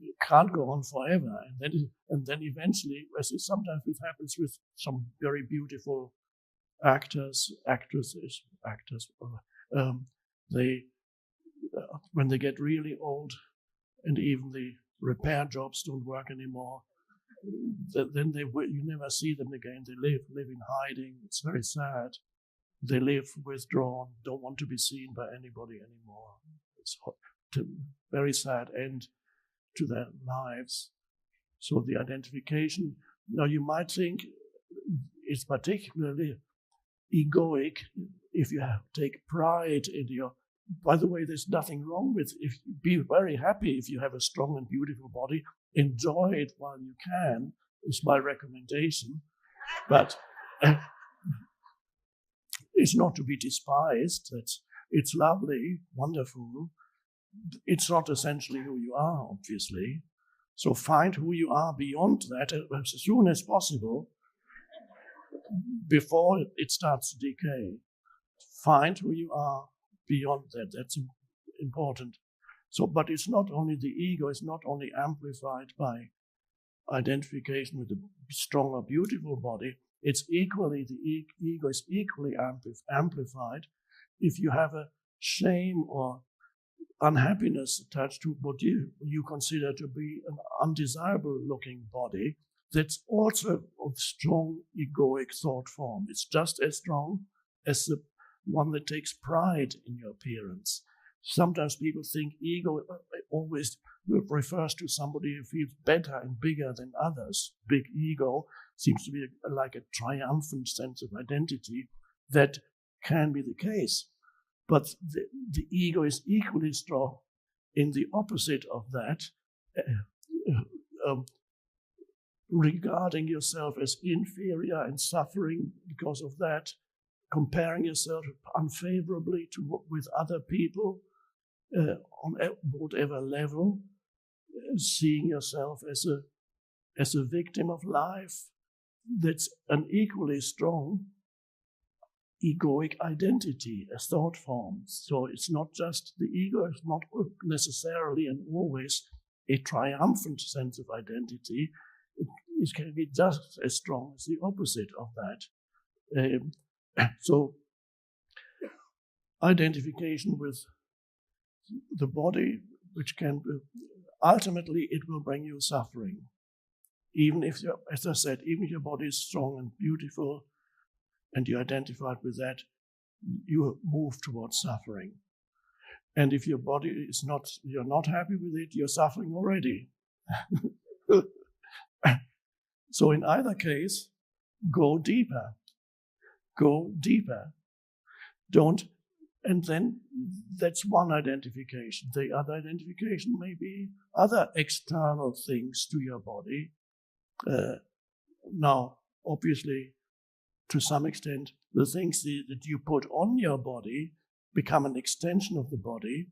it can't go on forever. And then eventually, as sometimes it happens with some very beautiful actresses, when they get really old and even the repair jobs don't work anymore, then you never see them again. They live in hiding. It's very sad. They live withdrawn, don't want to be seen by anybody anymore. It's a very sad end to their lives. So the identification, now you might think it's particularly egoic if you take pride in your, by the way, there's nothing wrong with, be very happy if you have a strong and beautiful body, enjoy it while you can, is my recommendation. But it's not to be despised. It's lovely, wonderful. It's not essentially who you are, obviously. So find who you are beyond that as soon as possible, before it starts to decay. Find who you are beyond that. That's important. So, but it's not only the ego, it's not only amplified by identification with a strong or beautiful body, it's equally, the ego is equally amplified if you have a shame or unhappiness attached to what you consider to be an undesirable looking body. That's also a strong egoic thought form. It's just as strong as the one that takes pride in your appearance. Sometimes people think ego always refers to somebody who feels better and bigger than others. Big ego seems to be like a triumphant sense of identity. That can be the case. But the ego is equally strong in the opposite of that, regarding yourself as inferior and suffering because of that, comparing yourself unfavorably with other people on whatever level, seeing yourself as a victim of life. That's an equally strong egoic identity, a thought form. So it's not just the ego, is not necessarily and always a triumphant sense of identity. It can be just as strong as the opposite of that. So identification with the body, which can ultimately it will bring you suffering. even if, as I said, even if your body is strong and beautiful, and you're identified with that, you move towards suffering. And if your body is not, you're not happy with it, you're suffering already. So in either case, go deeper. Go deeper. And then that's one identification. The other identification may be other external things to your body. Now, obviously, to some extent, the things that you put on your body become an extension of the body.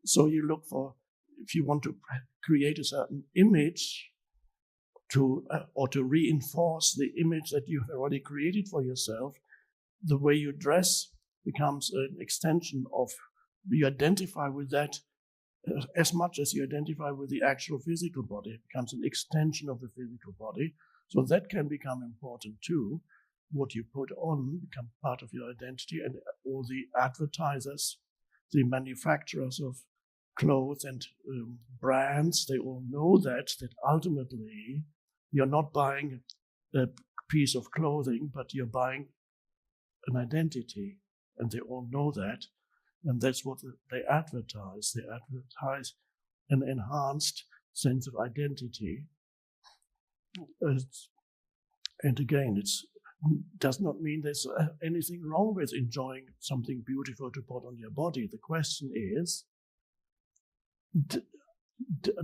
So you look for, if you want to create a certain image or to reinforce the image that you have already created for yourself, the way you dress becomes an extension of, you identify with that as much as you identify with the actual physical body. It becomes an extension of the physical body. So that can become important too. What you put on becomes part of your identity, and all the advertisers, the manufacturers of clothes and brands, they all know that ultimately you're not buying a piece of clothing, but you're buying an identity, and they all know that, and that's what they advertise. They advertise an enhanced sense of identity. And again, it does not mean there's anything wrong with enjoying something beautiful to put on your body. The question is,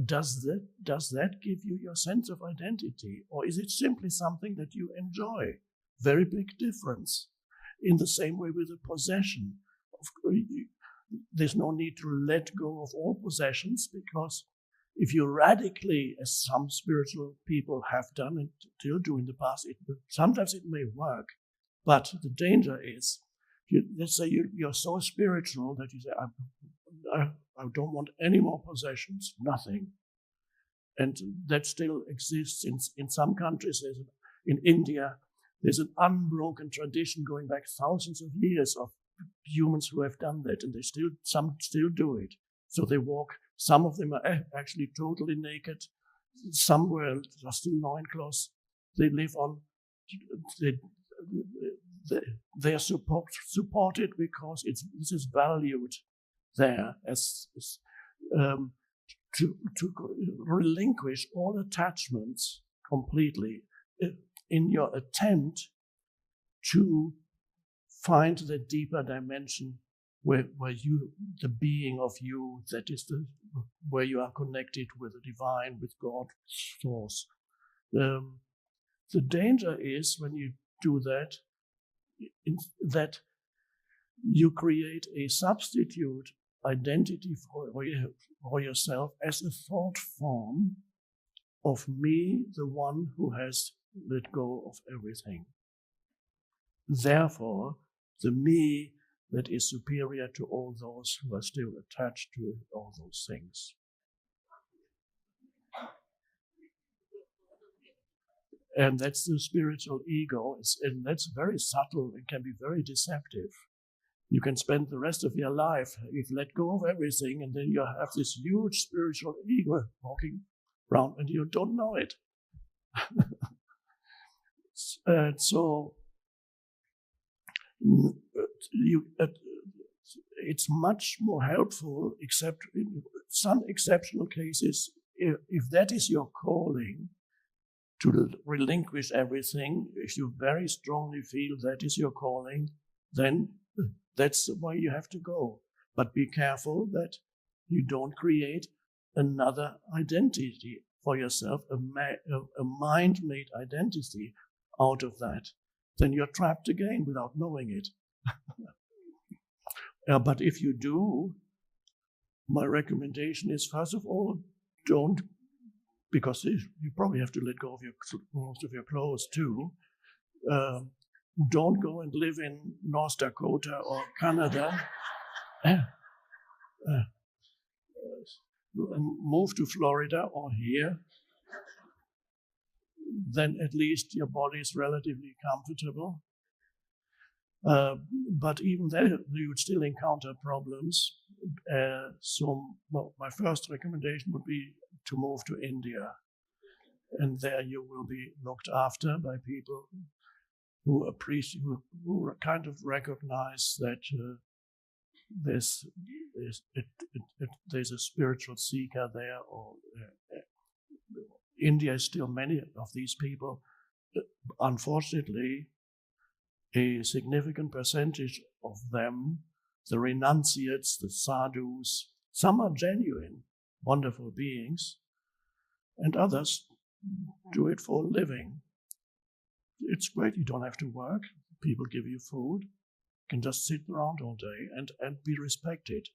does that give you your sense of identity, or is it simply something that you enjoy? Very big difference. In the same way with a possession, there's no need to let go of all possessions, because if you radically, as some spiritual people have done and still do in the past, sometimes it may work, but the danger is, let's say you're so spiritual that you say, I don't want any more possessions, nothing. And that still exists in some countries. In India, there's an unbroken tradition going back thousands of years of humans who have done that, and some still do it. So they walk, some of them are actually totally naked, some wear just a loincloth. They live on, they are supported because this is valued there as to relinquish all attachments completely in your attempt to find the deeper dimension where the being of you, that is where you are connected with the divine, with God, source. The danger is when you do that, that you create a substitute identity for yourself as a thought form of me, the one who has let go of everything. Therefore, the me that is superior to all those who are still attached to all those things. And that's the spiritual ego, and that's very subtle and can be very deceptive. You can spend the rest of your life, you've let go of everything, and then you have this huge spiritual ego walking around, and you don't know it. So it's much more helpful, except in some exceptional cases, if that is your calling, to relinquish everything, if you very strongly feel that is your calling, then that's where you have to go. But be careful that you don't create another identity for yourself, a mind-made identity out of that. Then you're trapped again without knowing it. But if you do, my recommendation is, first of all, don't, because you probably have to let go of most of your clothes too. Don't go and live in North Dakota or Canada. Move to Florida or here. Then at least your body is relatively comfortable. But even there, you would still encounter problems. So my first recommendation would be to move to India. and there you will be looked after by people who appreciate, who kind of recognize that there's a spiritual seeker there, or India is still many of these people. Unfortunately, a significant percentage of them, the renunciates, the sadhus, some are genuine, wonderful beings, and others do it for a living. It's great, you don't have to work, people give you food, you can just sit around all day and be respected.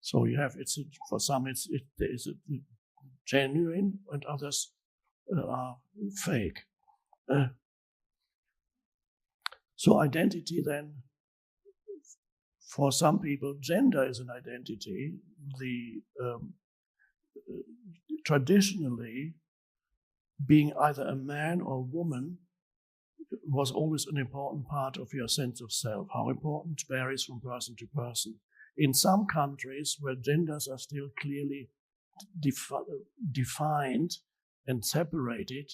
So you have, for some there is a genuine, and others are fake. So identity then, for some people, gender is an identity. Traditionally, being either a man or a woman was always an important part of your sense of self. How important varies from person to person. In some countries where genders are still clearly defined and separated,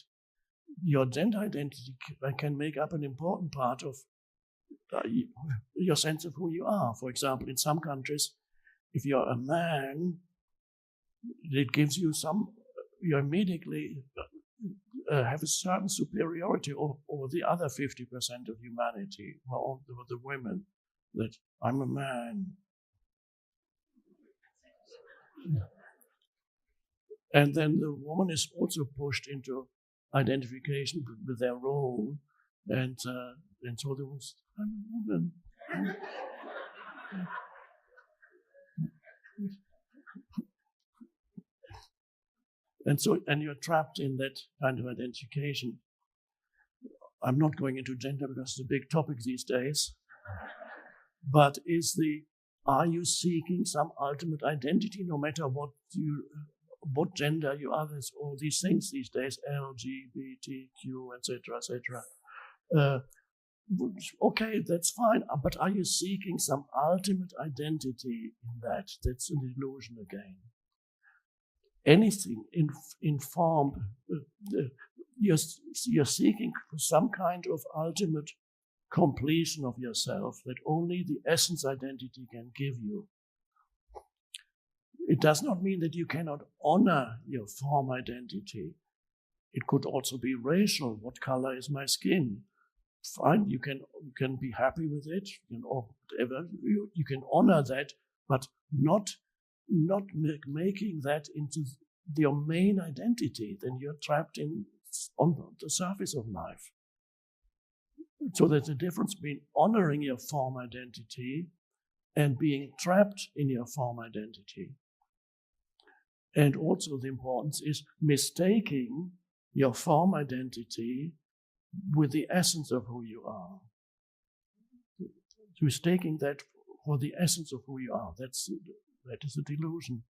your gender identity can make up an important part of your sense of who you are. For example, in some countries, if you're a man, it gives you you immediately have a certain superiority over the other 50% of humanity, or the women, that I'm a man. And then the woman is also pushed into identification with their role, and so there was, I'm a woman. And you're trapped in that kind of identification. I'm not going into gender because it's a big topic these days, but are you seeking some ultimate identity, no matter what gender you are? There's all these things these days, LGBTQ, etc., etc. Okay, that's fine, but are you seeking some ultimate identity in that? That's an illusion again. Anything informed, you're seeking for some kind of ultimate completion of yourself that only the essence identity can give you. It does not mean that you cannot honor your form identity. It could also be racial. What color is my skin? Fine, you can be happy with it, or whatever. You can honor that, but not making that into your main identity. Then you're trapped on the surface of life. So there's a difference between honoring your form identity and being trapped in your form identity. And also the importance is mistaking your form identity with the essence of who you are. Mistaking that for the essence of who you are. That is a delusion.